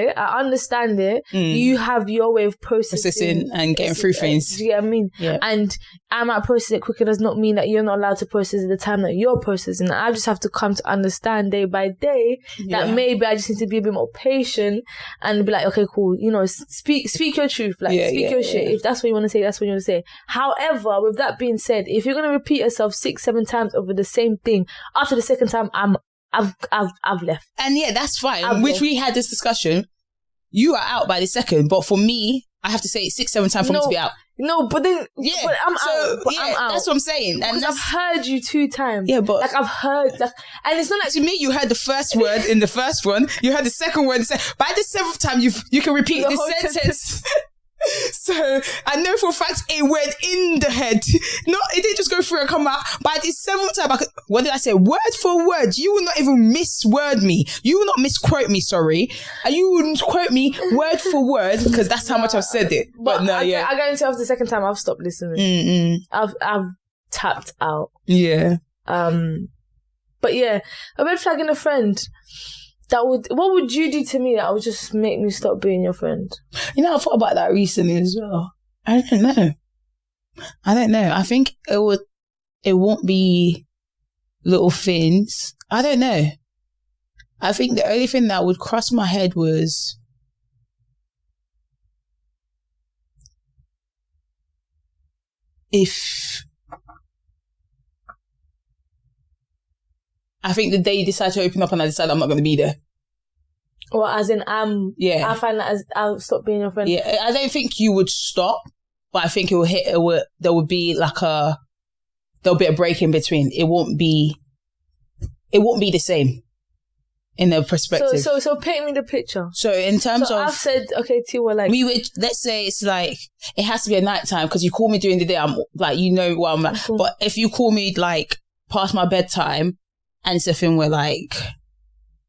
it. You have your way of processing and getting through things. Do you get what I mean? Yeah. And I might process it quicker does not mean that you're not allowed to process it the time that you're processing. I just have to come to understand day by day that maybe I just need to be a bit more patient and be like, okay, cool. You know, speak your truth. Like, speak your shit. If that's what you want to say, that's what you want to say. However, with that being said, if you're going to repeat yourself 6-7 times over the same thing, after the second time, I've left. And yeah, that's fine. We had this discussion. You are out by the second, but for me, I have to say it 6-7 times for me to be out. No, but then I'm out. I'm out. That's what I'm saying. And I've heard you 2 times. Yeah, but like I've heard, and it's not like to me. You heard the first word in the first one. You heard the second word. By the 7th time, you can repeat the sentence. So I know for a fact it went in the head. No, it didn't just go through and come out. By the 7th time, what did I say? Word for word. You will not even misword me. You will not misquote me, sorry. And you will quote me word for word because that's how much I've said it. But no, I guarantee after the second time I've stopped listening. I've tapped out. Yeah. But yeah, a red flag in a friend. What would you do to me that would just make me stop being your friend? You know, I thought about that recently as well. I don't know. I think it won't be little things. I don't know. I think the only thing that would cross my head was if I think the day you decide to open up and I decide I'm not going to be there. Well, as in, I find that I'll stop being your friend. Yeah, I don't think you would stop, but I think there would be there'll be a break in between. It won't be the same in the perspective. So paint me the picture. So in terms of, I've said, okay, Tiwa, like we would, let's say it's like, it has to be a night time because you call me during the day, I'm like, you know what I'm like. Cool. But if you call me like past my bedtime, and it's a thing where like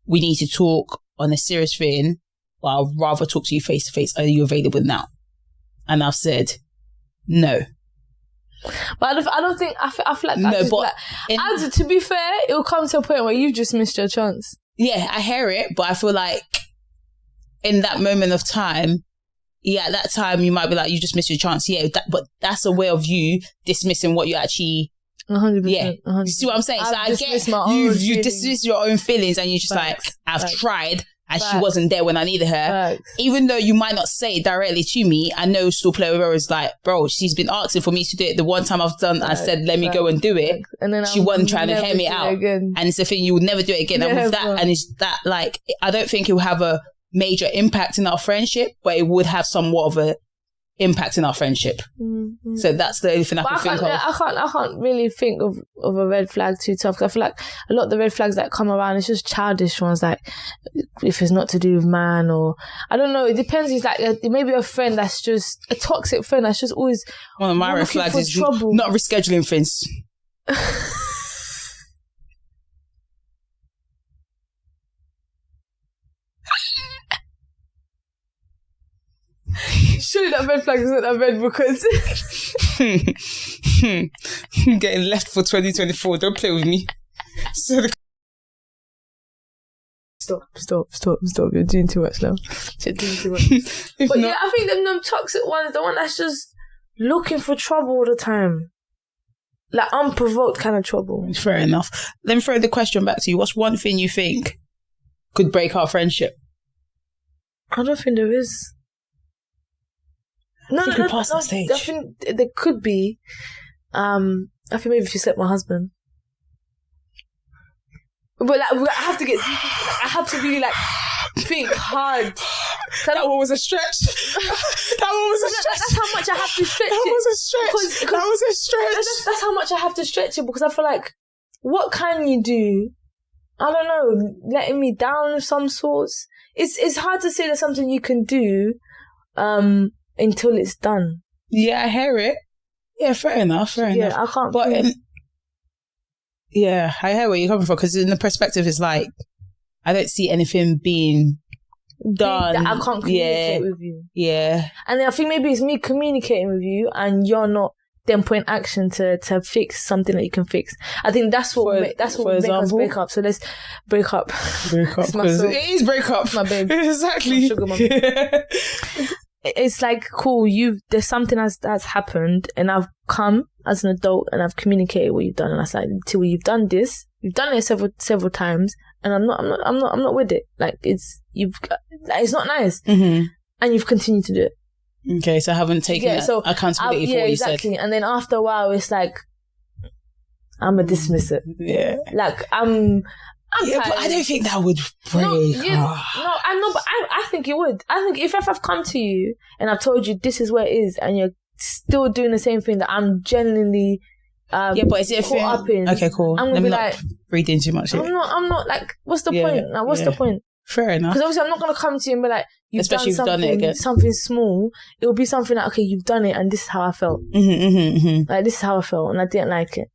we need to talk on a serious thing, but I'd rather talk to you face to face. Are you available now? And I've said no. But I don't think I feel like no. But to be fair, it'll come to a point where you've just missed your chance. Yeah, I hear it, but I feel like in that moment of time, at that time you might be like, you just missed your chance. Yeah, but that's a way of you dismissing what you actually. 100%. Yeah, 100%. you see what I'm saying? So I get you dismiss your own feelings and you're just like, I've tried and she wasn't there when I needed her. Even though you might not say it directly to me, I know still play with her is like, bro, she's been asking for me to do it. The one time I've done, I said, let me go and do it. And then she wasn't trying to hear me out. And it's the thing, you would never do it again. And with that, and it's that like, I don't think it will have a major impact in our friendship, but it would have somewhat of a impact in our friendship. Mm-hmm. So that's the only thing I can think of. I can't really think of a red flag too tough because I feel like a lot of the red flags that come around, it's just childish ones, like if it's not to do with man or I don't know, it depends. It's like maybe a friend that's just a toxic friend that's just always one of my red flags is trouble. Not rescheduling things. Surely that red flag is not that red because getting left for 2024. Don't play with me. Stop. You're doing too much now. You're doing too much. But yeah, I think them toxic ones, the one that's just looking for trouble all the time. like unprovoked kind of trouble. Fair enough. Let me throw the question back to you. What's one thing you think could break our friendship? I don't think there is. No, past that stage. I think there could be. I think maybe if you slept with my husband. But like, I have to get deep. Like, I have to really like think hard. That one was a stretch. That one was a stretch. That's how much I have to stretch that it. Was a stretch. That was a stretch. That's how much I have to stretch it, because I feel like, what can you do? I don't know, letting me down of some sorts. It's hard to say there's something you can do until it's done. Yeah, I hear it. Yeah, fair enough. Yeah, I can't. But yeah, I hear where you're coming from, because in the perspective, it's like, I don't see anything being done. I can't communicate with you. Yeah. And then I think maybe it's me communicating with you and you're not then putting action to fix something that you can fix. I think that's what would make us break up. So let's break up. Because it is break up. My babe. Exactly. Sugar mama. It's like, cool, there's something that's happened, and I've come as an adult and I've communicated what you've done, and I said, Tiwa, you've done this. You've done it several times, and I'm not with it. Like, it's not nice. Mm-hmm. And you've continued to do it. Okay, so I haven't taken accountability for what you said. And then after a while, it's like, I'm gonna dismiss it. Yeah. Like, I'm tired. But I don't think that would break. But I think it would. I think if I've come to you and I've told you this is where it is, and you're still doing the same thing that I'm genuinely but is it caught up in? Okay, cool. I'm gonna be like, reading too much. I'm not like, what's the point? Like, what's the point? Fair enough. Because obviously I'm not gonna come to you and be like, especially if you've done it again. Something small. It will be something like, okay, you've done it, and this is how I felt. Like, this is how I felt, and I didn't like it.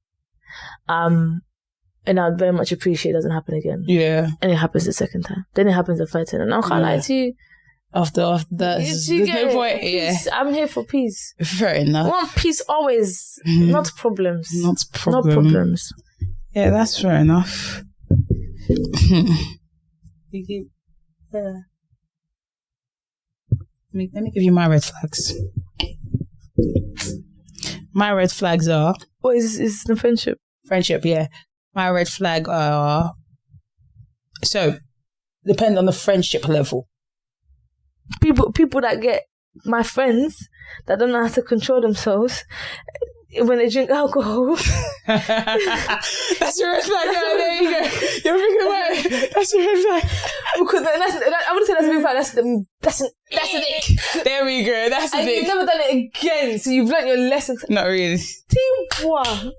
And I'd very much appreciate it doesn't happen again. Yeah. And it happens the second time. Then it happens the third time. And I can't lie to you. After that, there's no point. Peace. Yeah. I'm here for peace. Fair enough. I want peace always, not problems. Not problems. Yeah, that's fair enough. Let me give you my red flags. My red flags are... What is the friendship? Friendship, yeah. My red flag are... So, depend on the friendship level. People that get... My friends that don't know how to control themselves when they drink alcohol. That's your red flag. There you go. You're freaking away. That's your red flag. Because I wouldn't say that's a big flag. That's an ick. There we go. That's an ick. You've never done it again, so you've learnt your lesson. Not really. Tiwa.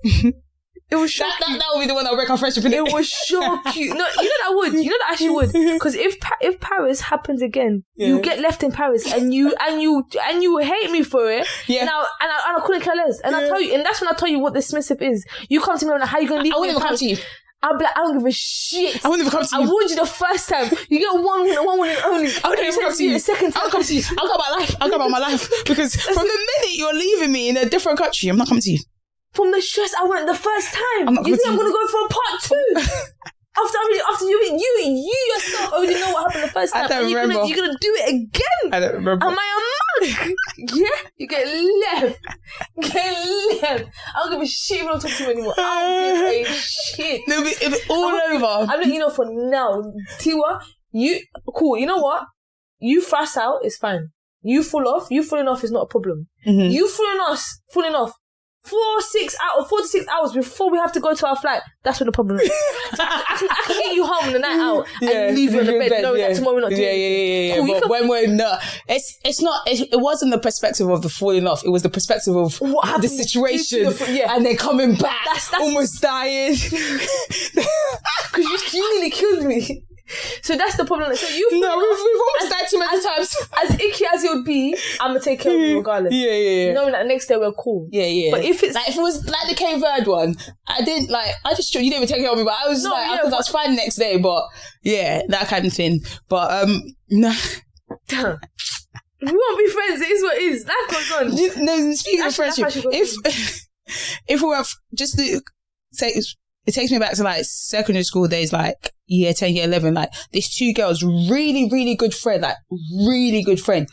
It was shock that would be the one that would break our friendship. It would shock you. No, you know that would. You know that actually would. Because if Paris happens again, you get left in Paris, and you hate me for it. Yeah. Now and I couldn't care less. And I tell you, and that's when I tell you what dismissive is. You come to me and like, how you gonna leave? I wouldn't even come to you. I'll be like, I don't give a shit. I wouldn't even come to you. I warned you the first time. You get one win only. I wouldn't even come to you the second time. I'll come to you. I'll go about life. I'll go about my life. Because from the minute you're leaving me in a different country, I'm not coming to you. From the stress I went the first time. You think I'm going to go for a part 2? After you yourself already know what happened the first time. I don't remember. You're going to do it again. I don't remember. Am I a mug? Yeah? You get left. I don't give a shit if you don't talk to me anymore. I don't give a shit. It'll be all over. I'm letting you know for now. Tiwa, cool. You know what? You fuss out, it's fine. You fall off. You falling off is not a problem. Mm-hmm. You falling off. 4 to 6 hours before we have to go to our flight. That's when the problem is. I can get you home on the night out and leave you on the bed knowing that tomorrow we're not doing it. Cool, but when we're not, it's not. It wasn't the perspective of the falling off. It was the perspective of the situation and then coming back, that's almost dying. Because you nearly killed me. So that's the problem. So we've almost died too many times. As icky as it would be, I'm gonna take care of you regardless. Yeah. Knowing that next day we're cool. Yeah. But if it's like, if it was like the Cape Verde one, you didn't even take care of me, but I was I was fine the next day. But yeah, that kind of thing. But no. We won't be friends. It is what it is. Life goes on. No, speaking of friendship, if we were just to say. It takes me back to like secondary school days, like year 10, year 11, like these 2 girls, really, really good friend, like really good friend.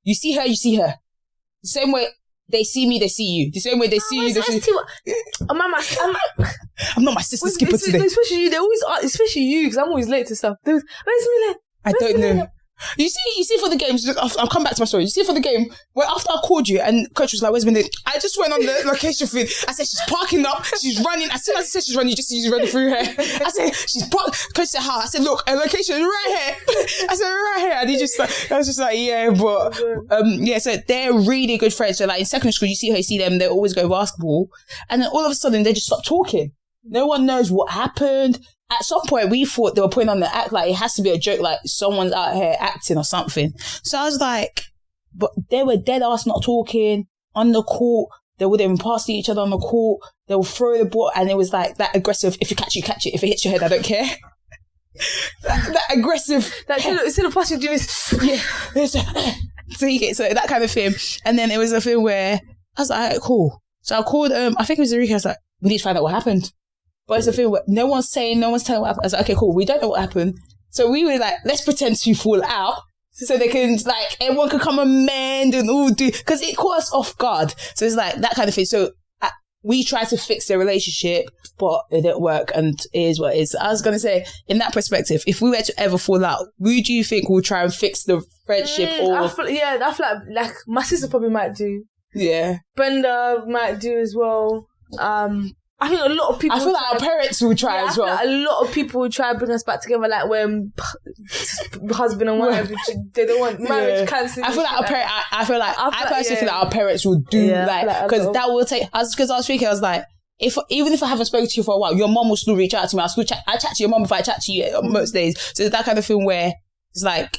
You see her. The same way They see me, they see you. The same way they see you, they see you. I'm not my sister's keeper today. Especially you, they always are, especially you, because I'm always late to stuff. I don't know. You see for the games, I'll come back to my story. You see for the game, where after I called you and coach was like, where's Milene? I just went on the location feed. I said, she's parking up, she's running. As soon as I said she's running, you just see she's running through here. I said, she's parked. Coach said, how? I said, look, a location is right here. I said, right here. And he just like, I was just like, yeah, but, so they're really good friends. So like in secondary school, you see them, they always go basketball. And then all of a sudden, they just stop talking. No one knows what happened. At some point, we thought they were putting on the act, like it has to be a joke, like someone's out here acting or something. So I was like, but they were dead ass not talking on the court. They would even pass each other on the court. They would throw the ball, and it was like that aggressive. If you catch it, catch it. If it hits your head, I don't care. that aggressive. Instead of passing, do this. Yeah. So that kind of thing. And then it was a thing where I was like, cool. So I called. I think it was Enrique. I was like, we need to find out what happened. But it's a thing where no one's saying, no one's telling what happened. I was like, okay, cool. We don't know what happened. So we were like, let's pretend to fall out so they can, like, everyone can come and mend and all do, because it caught us off guard. So it's like that kind of thing. So we tried to fix their relationship, but it didn't work, and it is what it is. I was going to say, in that perspective, if we were to ever fall out, would you think we'll try and fix the friendship? I feel like my sister probably might do. Yeah. Brenda might do as well. I think a lot of people... I feel like our parents will try as well. Like a lot of people will try to bring us back together, like when husband and wife, they don't want marriage cancelling. I feel like I personally feel like our parents will do because that will take... Because I was thinking, I was like, even if I haven't spoken to you for a while, your mom will still reach out to me. I chat to your mom if I chat to you most days. So it's that kind of thing where it's like,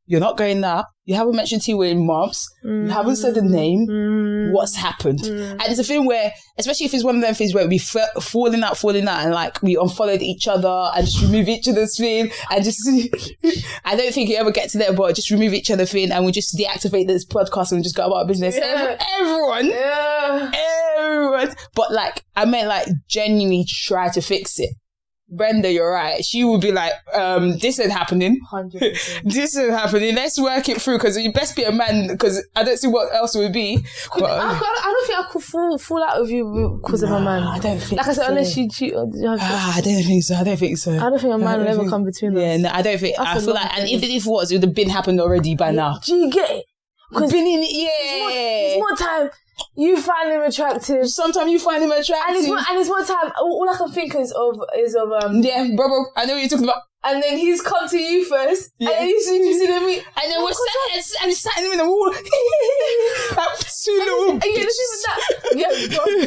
you're not going there. You haven't mentioned Tiwa in months. You haven't said the name. What's happened? And it's a thing where, especially if it's one of them things where we falling out, and like we unfollowed each other and just remove each other's thing and just, I don't think you ever get to there, but just remove each other's thing and we just deactivate this podcast and just go about our business. Yeah. Everyone. But like, I meant like genuinely try to fix it. Brenda, you're right. She would be like, this ain't happening. 100%. This ain't happening. Let's work it through because you best be a man because I don't see what else it would be. But, I don't think I could fall out with you because of a man. I don't think like I said, so. Unless you cheat. I don't think so. I don't think a man will ever come between us. Yeah, no, I don't think. I feel like, and if it was, it would have been happened already by now. Do you get it? Been in it, it's more time. You find him attractive. Sometimes you find him attractive. And it's one time, all I can think is of yeah, bro, I know what you're talking about. And then he's come to you first. Yeah. And then you see me. And then we're sat in the wall. Like two little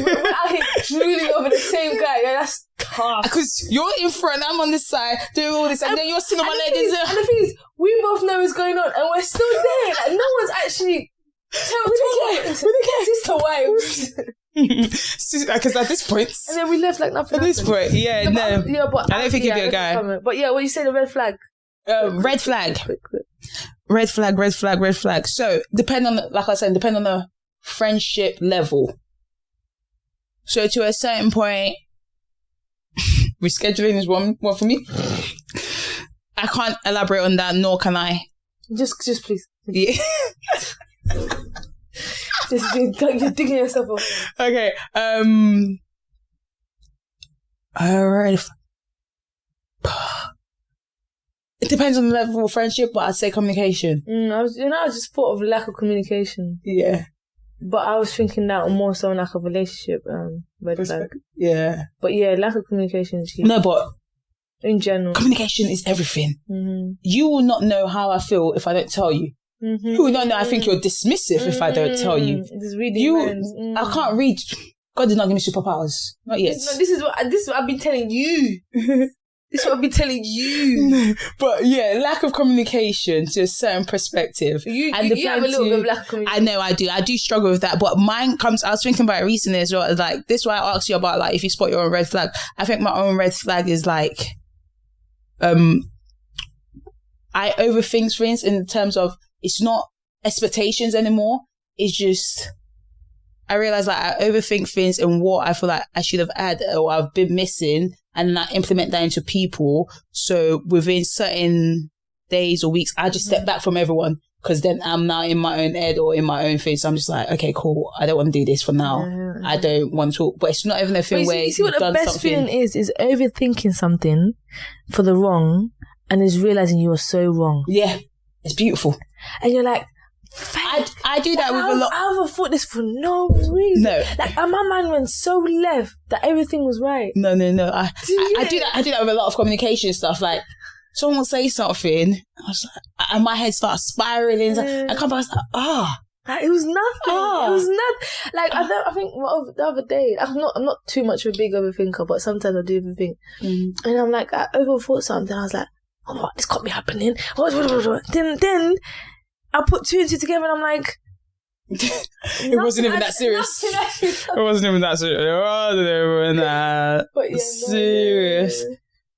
we're out here drooling over the same guy. Yeah, that's tough. Because you're in front, I'm on the side, doing all this, and then you're sitting on my leg. And the thing is, we both know what's going on, and we're still there. Like, no one's actually... Sister wives. Because at this point, and then we left like nothing. At this point, but I don't think he'd be a guy. But yeah, what you say, the red flag. Red flag. Red flag. So depend on the friendship level. So to a certain point, rescheduling is one for me. I can't elaborate on that, nor can I. Just please. Yeah. You're digging yourself off. Okay. Alright. It depends on the level of friendship, but I'd say communication. I just thought of lack of communication. Yeah. But I was thinking that more so like a relationship. Red flag. Yeah. But yeah, lack of communication is huge. No, but in general, communication is everything. You will not know how I feel if I don't tell you. You will not know. I think you're dismissive if I don't tell you. Just reading I can't read. God did not give me superpowers. Not yet. This is what I've been telling you. This is what I've been telling you. But yeah, lack of communication to a certain perspective. You have a little bit of lack of communication. I know I do struggle with that. But mine comes, I was thinking about it recently as well. Like, this is why I asked you about, like, if you spot your own red flag. I think my own red flag is like, I overthink things in terms of, it's not expectations anymore. It's just, I realize like I overthink things and what I feel like I should have had or I've been missing, and then I implement that into people. So within certain days or weeks, I just step back from everyone because then I'm now in my own head or in my own thing. So I'm just like, okay, cool. I don't want to do this for now. Yeah. I don't want to talk. But it's not even a thing where you see what the best feeling is overthinking something for the wrong and is realizing you are so wrong. Yeah, it's beautiful. And you're like, I do that with a lot. I overthought this for no reason. No, like my mind went so left that everything was right. No. I do that. I do that with a lot of communication stuff. Like someone will say something, and my head starts spiraling. I come back, it was nothing. It was nothing. Like I think the other day, I'm not too much of a big overthinker, but sometimes I do overthink, and I'm like, I overthought something. I was like, oh, what? This can't be happening. Then I put 2 and 2 together, and I'm like, it wasn't even that serious. It wasn't even that serious. It wasn't even that serious.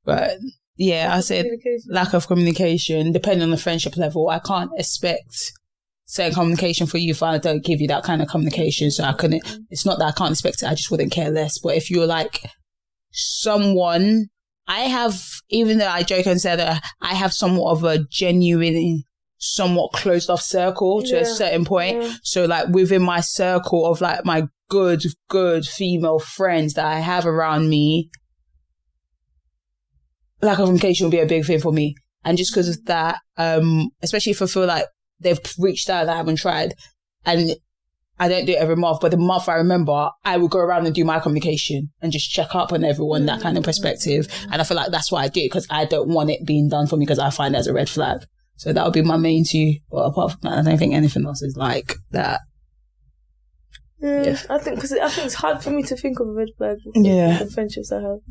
But yeah, I said lack of communication, depending on the friendship level. I can't expect certain communication for you if I don't give you that kind of communication. So I couldn't, it's not that I can't expect it, I just wouldn't care less. But if you're like someone, I have, even though I joke and say that I have somewhat of a genuine, somewhat closed off circle to a certain point. Yeah. So like within my circle of like my good female friends that I have around me, lack of communication will be a big thing for me. And just because of that, especially if I feel like they've reached out and I haven't tried, and I don't do it every month, but the month I remember, I will go around and do my communication and just check up on everyone, that kind of perspective. And I feel like that's why I do it, because I don't want it being done for me, because I find it as a red flag. So that would be my main two. But apart from that, I don't think anything else is like that. Yeah. I think it's hard for me to think of a red flag. The friendships I have.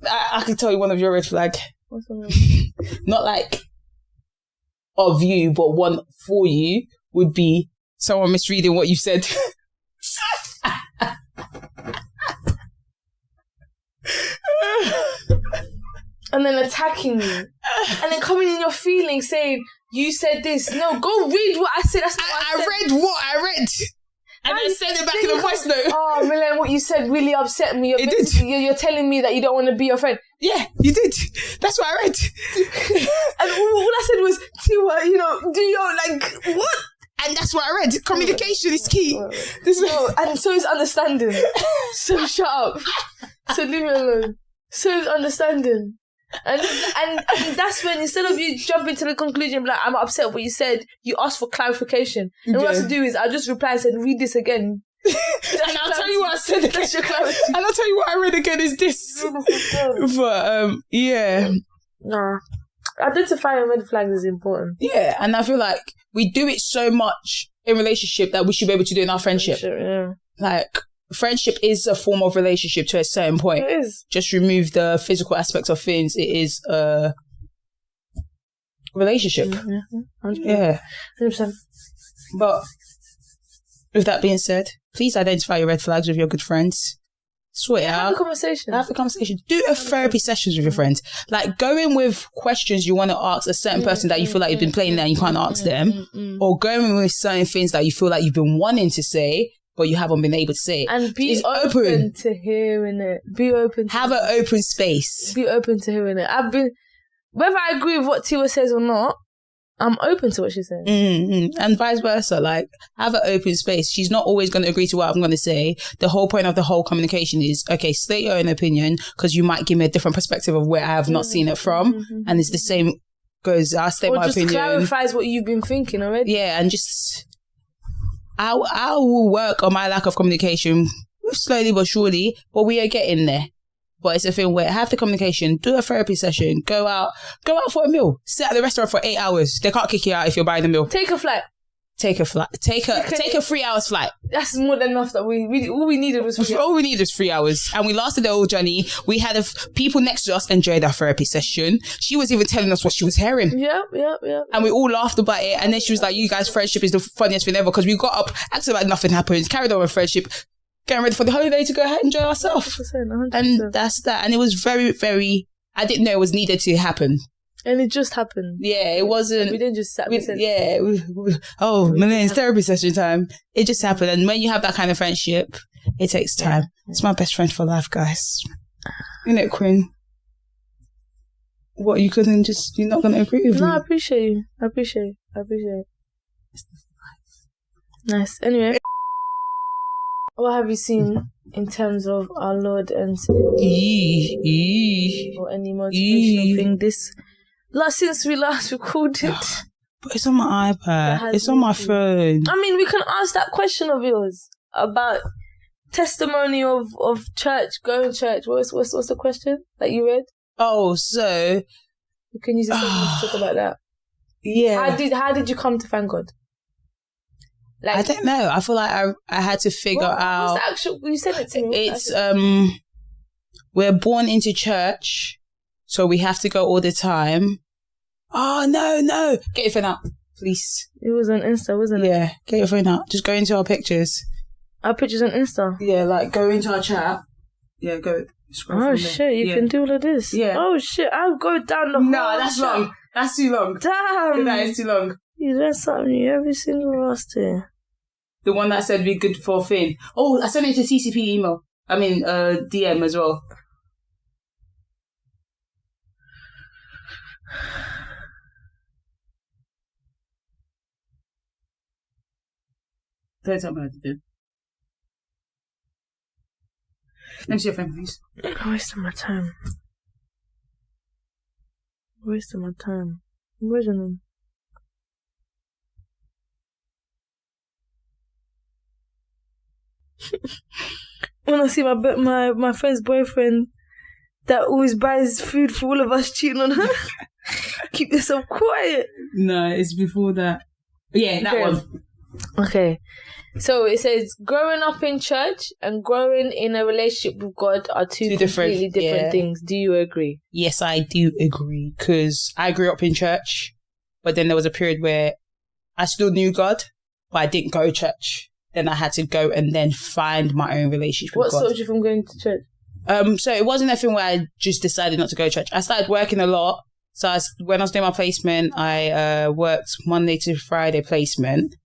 I can tell you one of your red flag. What's one? Not like of you, but one for you would be someone misreading what you said. And then attacking you. And then coming in your feelings saying, you said this. No, go read what I said. That's not what I said. I read what I read. And I sent it back in the voice note. Oh, Milene, what you said really upset me. You're telling me that you don't want to be your friend. Yeah, you did. That's what I read. And all I said was, Tiwa, do you like, what? And that's what I read. Communication is key. And so is understanding. So shut up. So leave me alone. So is understanding. And that's when, instead of you jumping to the conclusion, like, I'm upset with what you said, you ask for clarification. And what I have to do is, I just reply and said, read this again. And I'll tell you what I said again. That's your clarity. And I'll tell you what I read again is this. But, yeah. Nah. Identifying red flags is important. Yeah, and I feel like we do it so much in relationship that we should be able to do in our friendship. Yeah. Like, friendship is a form of relationship to a certain point. It is. Just remove the physical aspects of things. It is a relationship. Mm-hmm. Yeah. 100%. But with that being said, please identify your red flags with your good friends. Sort it out. Have a conversation. Do a therapy sessions with your friends. Like, go in with questions you want to ask a certain person that you feel like you've been playing there and you can't ask them. Or go in with certain things that you feel like you've been wanting to say, but you haven't been able to say it. And be open to hearing it. Be open to have an open space. Be open to hearing it. Whether I agree with what Tiwa says or not, I'm open to what she's saying. Mm-hmm. And vice versa. Like, have an open space. She's not always going to agree to what I'm going to say. The whole point of the whole communication is, okay, state your own opinion, because you might give me a different perspective of where I have not seen it from. And it's the same goes, I'll state my opinion. Or just clarifies what you've been thinking already. Yeah, and just... I will work on my lack of communication slowly but surely, but we are getting there. But it's a thing where have the communication, do a therapy session, go out for a meal, sit at the restaurant for 8 hours. They can't kick you out if you're buying the meal. Take a flight. Take a 3 hours flight. That's more than enough. That all we needed was 3 hours. All we needed was 3 hours, and we lasted the whole journey. We had people next to us enjoyed our therapy session. She was even telling us what she was hearing. Yeah. And we all laughed about it. And then she was like, "You guys, friendship is the funniest thing ever," because we got up, acted like nothing happened, carried on with friendship, getting ready for the holiday to go ahead and enjoy ourselves. 100%. And that's that. And it was very, very. I didn't know it was needed to happen. And it just happened. Yeah, it wasn't... We didn't just... Milene's therapy session time. It just happened. And when you have that kind of friendship, it takes time. It's my best friend for life, guys. Isn't it, Quinn? What, you're not going to agree with me? No, I appreciate you. I appreciate it. Nice. Anyway, what have you seen in terms of our Lord and Savior? Or any motivational thing since we last recorded? But it's on my iPad. It's on my phone. I mean, we can ask that question of yours about testimony of church, going to church. What's the question that you read? Oh, so you can use the segment to talk about that. Yeah. How did you come to find God? Like, I don't know. I feel like I had to figure out. What's the actual? You said it to me. It's we're born into church, so we have to go all the time. Oh no! Get your phone out, please. It was on Insta, wasn't it? Yeah, get your phone out. Just go into our pictures. Our pictures on Insta. Yeah, like go into our chat. Yeah, go. Oh shit! You can do all of this. Yeah. Oh shit! I'll go down the. No, that's long. That's too long. Damn. That is too long. You learn something new every single last day. The one that said be good for Finn. Oh, I sent it to CCP email. I mean, DM as well. Don't tell me how to do. Let me see your phone, please. I'm wasting my time. Where's your name? When I see my friend's boyfriend that always buys food for all of us cheating on her. Keep yourself quiet. No, it's before that. Yeah, that one. Okay. So it says growing up in church and growing in a relationship with God are two completely different things. Do you agree? Yes, I do agree. Because I grew up in church, but then there was a period where I still knew God, but I didn't go to church. Then I had to go and then find my own relationship with God. What stopped you from going to church? So it wasn't a thing where I just decided not to go to church. I started working a lot. So when I was doing my placement, I worked Monday to Friday placement.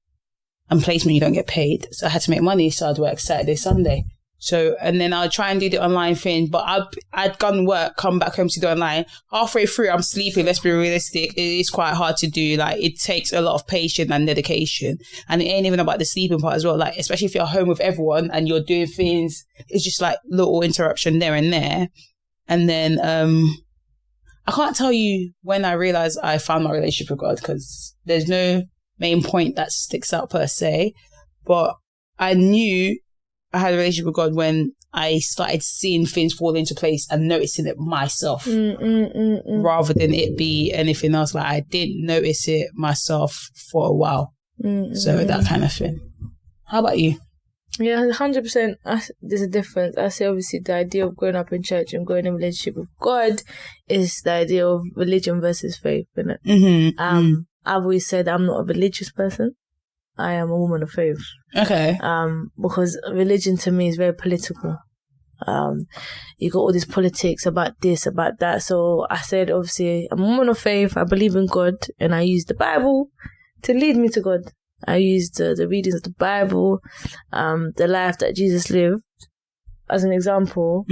And placement, you don't get paid. So I had to make money. So I'd work Saturday, Sunday. So, and then I'd try and do the online thing. But I'd gone work, come back home to do online. Halfway through, I'm sleeping. Let's be realistic. It is quite hard to do. Like, it takes a lot of patience and dedication. And it ain't even about the sleeping part as well. Like, especially if you're home with everyone and you're doing things, it's just like little interruption there and there. And then, I can't tell you when I realized I found my relationship with God, because there's no main point that sticks out per se, but I knew I had a relationship with God when I started seeing things fall into place and noticing it myself rather than it be anything else. Like, I didn't notice it myself for a while. So that kind of thing. How about you? Yeah, 100%. There's a difference. I say obviously the idea of growing up in church and growing in a relationship with God is the idea of religion versus faith, isn't it? I've always said I'm not a religious person. I am a woman of faith. Okay. Because religion to me is very political. You got all these politics about this, about that. So I said, obviously, I'm a woman of faith. I believe in God, and I use the Bible to lead me to God. I use the readings of the Bible, the life that Jesus lived, as an example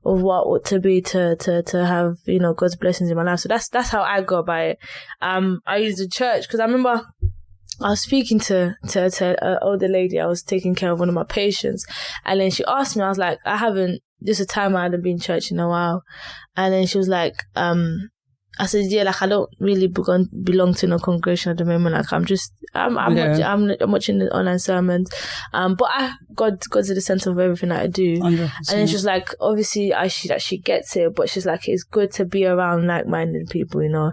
of what ought to be to have, you know, God's blessings in my life. So that's how I go about it. I use the church because I remember I was speaking to an older lady. I was taking care of one of my patients, and then she asked me, I was like, this is a time I hadn't been in church in a while. And then she was like, I said, yeah, like, I don't really belong to no congregation at the moment. Like, I'm watching the online sermons. But God's at the center of everything that I do. 100%. And then she's like, obviously, she gets it, but she's like, it's good to be around like-minded people, you know,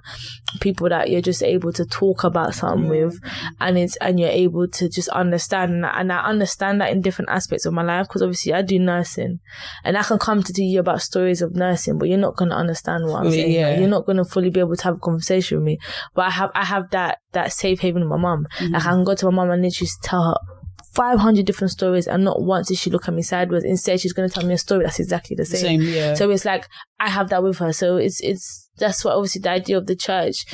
people that you're just able to talk about something with, and you're able to just understand. And I understand that in different aspects of my life, because obviously I do nursing, and I can come to you about stories of nursing, but you're not going to understand what I'm saying. Yeah. Like, you're not going to fully be able to have a conversation with me. But I have that safe haven with my mum. Like, I can go to my mum and literally tell her 500 different stories, and not once did she look at me sideways. Instead, she's going to tell me a story that's exactly the same. Yeah. So it's like, I have that with her. So that's what, obviously, the idea of the church.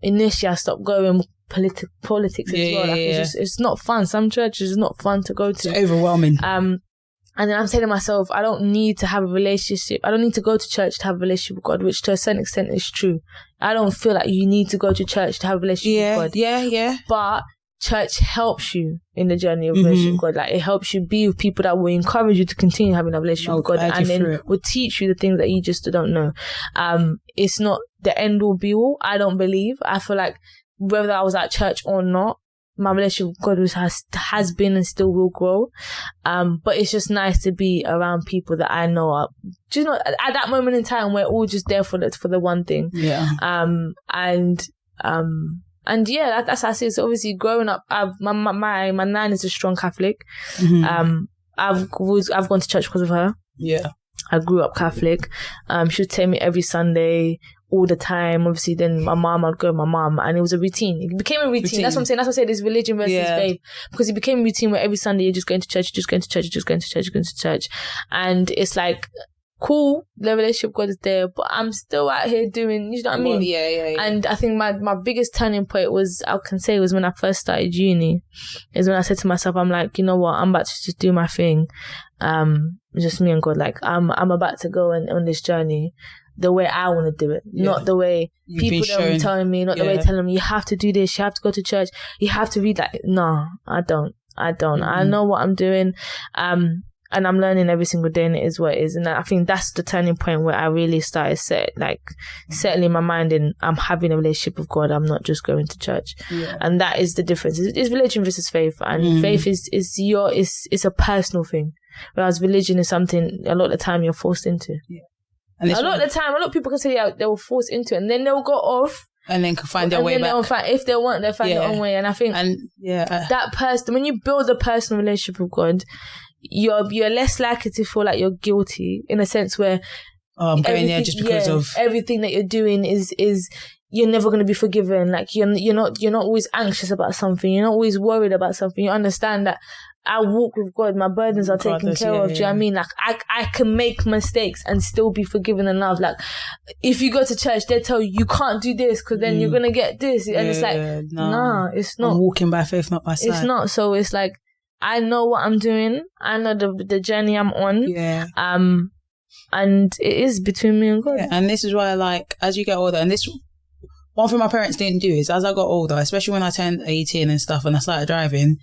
Initially, I stopped going politics as well. Like, it's not fun. Some churches is not fun to go to. It's overwhelming. And then I'm saying to myself, I don't need to have a relationship. I don't need to go to church to have a relationship with God, which to a certain extent is true. I don't feel like you need to go to church to have a relationship with God. Yeah. But church helps you in the journey of relationship with God. Like, it helps you be with people that will encourage you to continue having a relationship with God, and then will teach you the things that you just don't know. It's not the end all be all, I don't believe. I feel like whether I was at church or not, my relationship with God has been and still will grow. But it's just nice to be around people that I know are just not at that moment in time, we're all just there for the one thing. Yeah. And yeah, that's how I see it. So obviously growing up, my nan is a strong Catholic. I've gone to church because of her. Yeah. I grew up Catholic. She would take me every Sunday, all the time. Obviously, then I'd go with my mom, and it was a routine. It became a routine. That's what I'm saying. That's what I say. This religion versus faith, because it became a routine where every Sunday you're just going to church, and it's like, cool, the relationship with God is there, but I'm still out here doing, you know what I mean? Yeah. And I think my biggest turning point was when I first started uni, is when I said to myself, I'm like, you know what, I'm about to just do my thing. Just me and God, like, I'm about to go on this journey the way I want to do it, not the way people are telling me, not the way telling me, you have to do this, you have to go to church, you have to read that. No, I don't. I know what I'm doing. And I'm learning every single day, and it is what it is. And I think that's the turning point where I really started settling my mind in, I'm having a relationship with God. I'm not just going to church. Yeah. And that is the difference. It's religion versus faith. And faith is a personal thing. Whereas religion is something a lot of the time you're forced into. Yeah. And a lot of people can say they were forced into it, and then they'll go off. And then can find their way back. If they want, they'll find their own way. And I think that person, when you build a personal relationship with God, you're less likely to feel like you're guilty, in a sense where I'm going there just because of everything that you're doing is you're never going to be forgiven. Like, you're not always anxious about something. You're not always worried about something. You understand that I walk with God. My burdens are taken care of. Do you know what I mean? Like, I can make mistakes and still be forgiven and loved. Like, if you go to church, they tell you can't do this because then you're going to get this. And it's like, no, it's not. I'm walking by faith, not by sight. It's not. So it's like, I know what I'm doing. I know the journey I'm on. Yeah. And it is between me and God. Yeah. And this is why, like, as you get older, and this one thing my parents didn't do is, as I got older, especially when I turned 18 and stuff, and I started driving,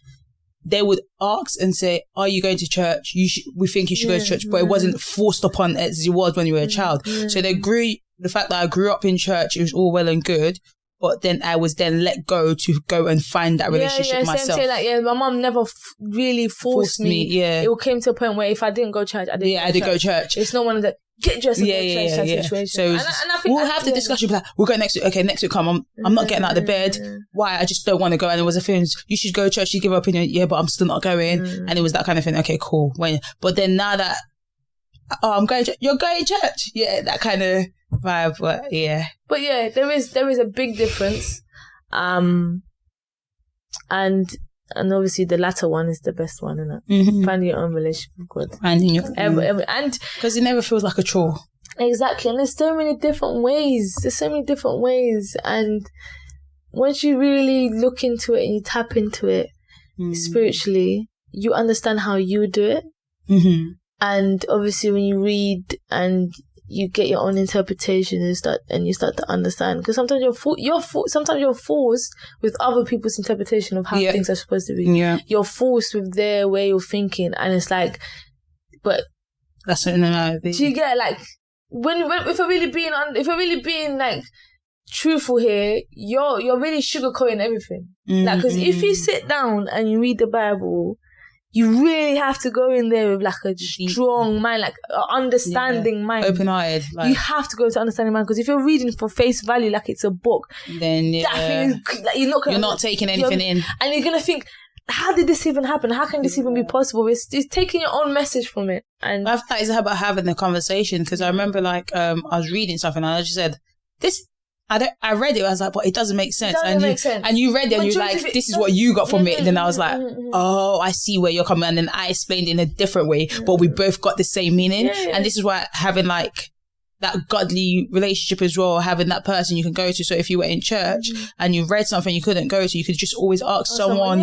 they would ask and say, "Are you going to church? We think you should go to church," but it wasn't forced upon as it was when you were a child. So the fact that I grew up in church, it was all well and good. But then I was let go to go and find that relationship myself. My mom never really forced me. Yeah, it came to a point where if I didn't go to church, I did go to church. It's not one of the get dressed and go to church situation. So and I think we'll have the discussion. Like, we'll go next week. Okay, next week come. I'm not getting out of the bed. Why? I just don't want to go. And there was a thing. You should go to church. You give her opinion. Yeah, but I'm still not going. And it was that kind of thing. Okay, cool. But then now that I'm going to, you're going to church. Yeah, that kind of vibe. But yeah. But yeah, there is a big difference. And obviously the latter one is the best one, isn't it? Finding your own relationship with God. Finding your and because it never feels like a chore. Exactly. And there's so many different ways. And once you really look into it and you tap into it spiritually, you understand how you do it. And obviously when you read and you get your own interpretation and you start to understand, because sometimes you're forced with other people's interpretation of how things are supposed to be. You're forced with their way of thinking, and it's like, but that's something that do you get, like, when if we're really being like truthful here, you're really sugarcoating everything. Like, because if you sit down and you read the Bible, you really have to go in there with like a strong mind, like an understanding mind. Open-eyed. You have to go to understanding mind, because if you're reading for face value like it's a book, then that thing is, like, you're not taking anything in. And you're going to think, how did this even happen? How can this even be possible? It's taking your own message from it. And I thought it's about having the conversation, because I remember I was reading something and I just said, I read it, I was like, but it doesn't make sense. And you read it and you're like, this is what you got from it. And then I was like, oh, I see where you're coming. And then I explained it in a different way, but we both got the same meaning. And this is why having like that godly relationship as well, having that person you can go to. So if you were in church and you read something you couldn't go to, you could just always ask someone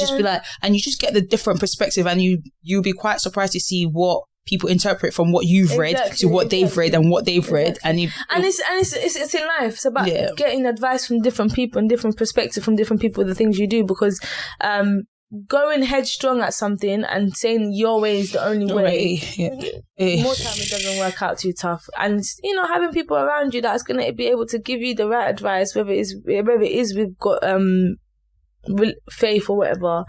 just be like, and you just get the different perspective, and you'll be quite surprised to see what people interpret from what you've read to what they've read and what they've read. And it's in life. It's about getting advice from different people and different perspectives from different people, the things you do, because going headstrong at something and saying your way is the only way, more time it doesn't work out too tough. And having people around you that's going to be able to give you the right advice, whether it is we've got faith or whatever,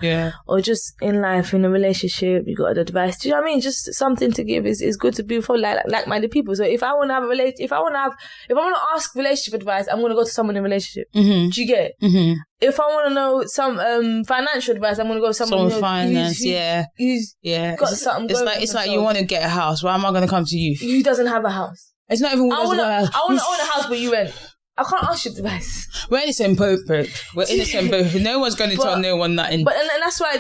or just in life, in a relationship, you got advice. Do you know what I mean? Just something to give is good to be for like-minded people. So if I want to have if I want to ask relationship advice, I'm going to go to someone in a relationship. Do you get it? If I want to know some financial advice, I'm going to go to someone finance. Who's got something. It's like you want to get a house. Why am I going to come to you? Who doesn't have a house? It's not even. I want to own a house, but you rent. I can't ask you advice. We're in the same boat. We're in the same boat. No one's going to tell no one nothing. But and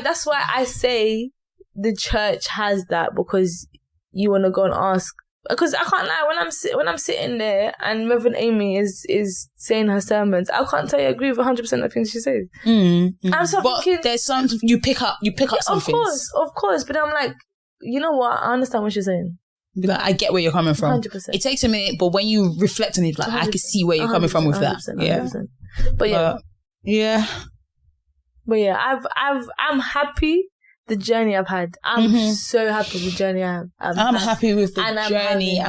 that's why I say the church has that, because you want to go and ask. Because I can't lie, when I'm sitting there and Reverend Amy is saying her sermons, I can't tell you I agree with 100% of the things she says. I'm so thinking, there's something you pick up some things. Of course. But I'm like, you know what? I understand what she's saying. Like, I get where you're coming from. 100%. It takes a minute, but when you reflect on it, like, I can see where you're coming from with that. 100%. But I'm happy the journey I've had. I'm so happy with the journey I've had. I'm happy with the journey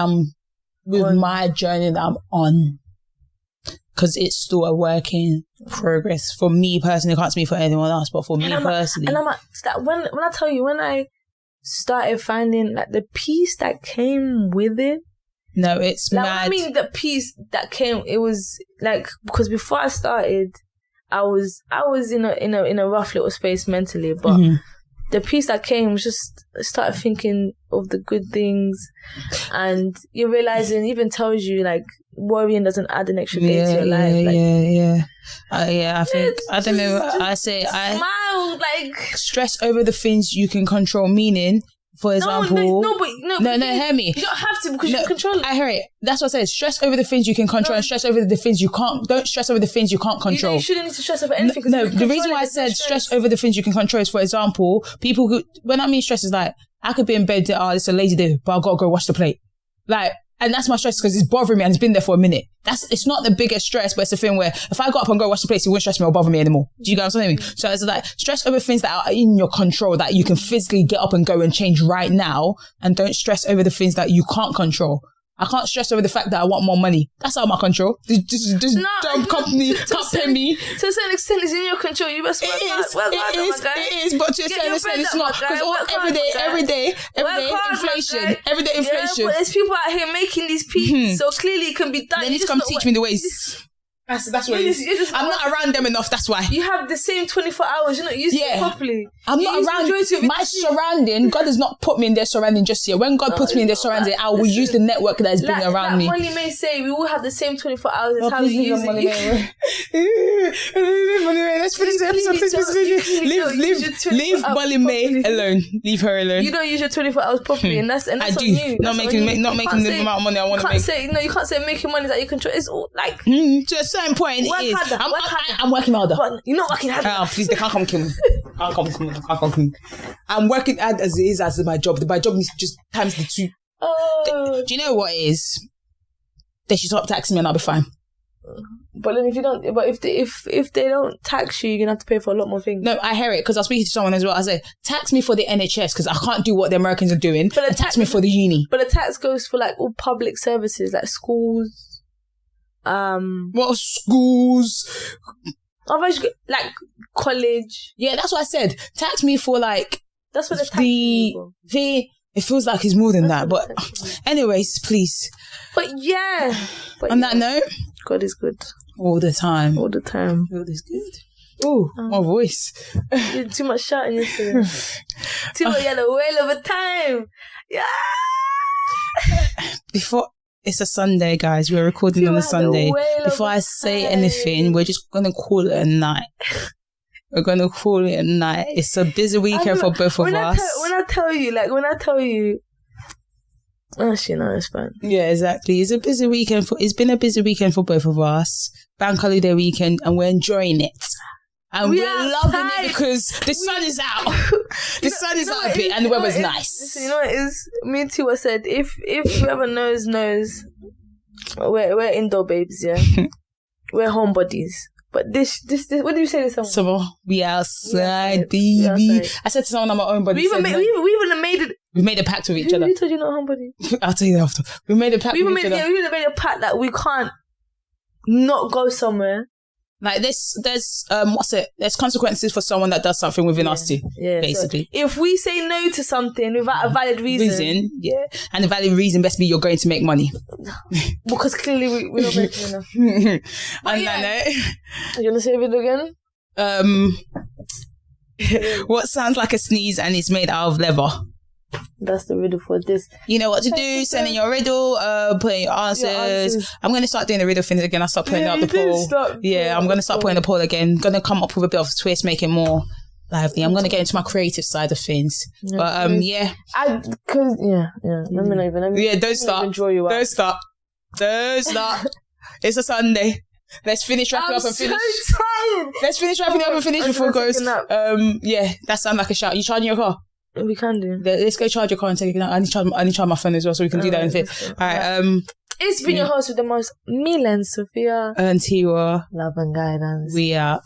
my journey that I'm on. Because it's still a work in progress. For me personally, I can't speak for anyone else, but for me personally. And I'm like, when I tell you, when I started finding like the peace that came with it. No, it's like, mad. I mean, the peace that came, it was like, because before I started, I was in a rough little space mentally, but the peace that came was just, I started thinking of the good things, and you're realizing, it even tells you like worrying doesn't add an extra day to your life. I think I don't know. I smile, like stress over the things you can control. Meaning, for example, no, hear me. You don't have to, because you can control it. I hear it. That's what I said. Stress over the things you can control and stress over the things you can't. Don't stress over the things you can't control. You shouldn't need to stress over anything. No, the reason why I said stress over the things you can control is, for example, people who, when I mean stress, is like, I could be in bed, it's a lazy day, but I've got to go wash the plate. Like, and that's my stress because it's bothering me and it's been there for a minute. It's not the biggest stress, but it's a thing where if I go up and go wash the place, it won't stress me or bother me anymore. Do you get what I'm saying? So it's like stress over things that are in your control, that you can physically get up and go and change right now, and don't stress over the things that you can't control. I can't stress over the fact that I want more money. That's out of my control. This dumb company can't pay me. To a certain extent, it's in your control. You must work hard. It is, but to a certain extent, it's not. Because every day, inflation. Yeah, but there's people out here making these peas, so clearly it can be done. They need to come teach me the ways. That's what it is. I'm not around them enough, that's why. You have the same 24 hours, you're not using it properly. I'm not around my surrounding. God has not put me in their surrounding just yet. When God puts me in their surrounding, I will use the network that has been around me. Money may say we all have the same 24 hours. It's how you use it. Let's finish the episode, please. Leave Molly May alone. Leave her alone. You don't use your 24 hours properly, and that's I do. You. Not making the amount of money I want to make. You can't say making money that you control. It's all like to a certain point. I'm working harder. But you're not working harder. Please, they can't come kill me. I'm working hard as it is as my job. My job needs just times the 2. Do you know what it is? They should stop taxing me and I'll be fine. But then if they don't tax you, you're gonna have to pay for a lot more things. No, I hear it, because I was speaking to someone as well. I said, tax me for the NHS because I can't do what the Americans are doing. But tax me for the uni. But the tax goes for like all public services, like schools. What schools? Like college. Yeah, that's what I said. Tax me for like. That's what the it feels like it's more than that. But anyways, please. But yeah. On that note, God is good all the time. All the time. God is good. Oh, my voice. You did too much shouting yesterday. Too much. You had a whale of a time. Yeah. Before. It's a Sunday, guys. We're recording on a Sunday. Before I say anything, we're just going to call it a night. We're going to call it a night. It's a busy weekend for both of us. When I tell you, actually, no, it's fine. Yeah, exactly. It's been a busy weekend for both of us. Bank holiday weekend, and we're enjoying it. And we're loving it because the sun is out. The sun is out a bit and the weather's nice. Listen, you know what it is? Me and Tiwa said, if whoever knows, we're indoor babes, yeah? We're homebodies. But this, what did you say to someone? So we outside, baby. Outside. I said to someone I'm my own body. We even made it. We made a pact with each other. Who told you not homebody? I'll tell you that after. We made a pact with each other. Yeah, we made a pact that we can't not go somewhere. Like there's there's consequences for someone that does something within us too. Yeah, basically. So if we say no to something without a valid reason, and the valid reason best be you're going to make money. Because clearly we're not making enough. On that note, you wanna say it again? What sounds like a sneeze and is made out of leather? That's the riddle for this. You know what to do. Send in your riddle. Put in your answers. I'm going to start doing the riddle things again. I'll start putting up the poll. I'm going to start putting the poll again. Going to come up with a bit of a twist, make it more lively. I'm going to get into my creative side of things. But Let me not even. Don't start. Don't start. It's a Sunday. Let's finish wrapping up and finish. So tired. Let's finish wrapping up and finish before it goes. That sounds like a shout. You charging your car? We can do. Let's go charge your car and take it out. I need to charge my phone as well, so we can do that in a bit. Alright, it's been your host with the most, Milene, Sophia, and Tiwa. Love and guidance. We out.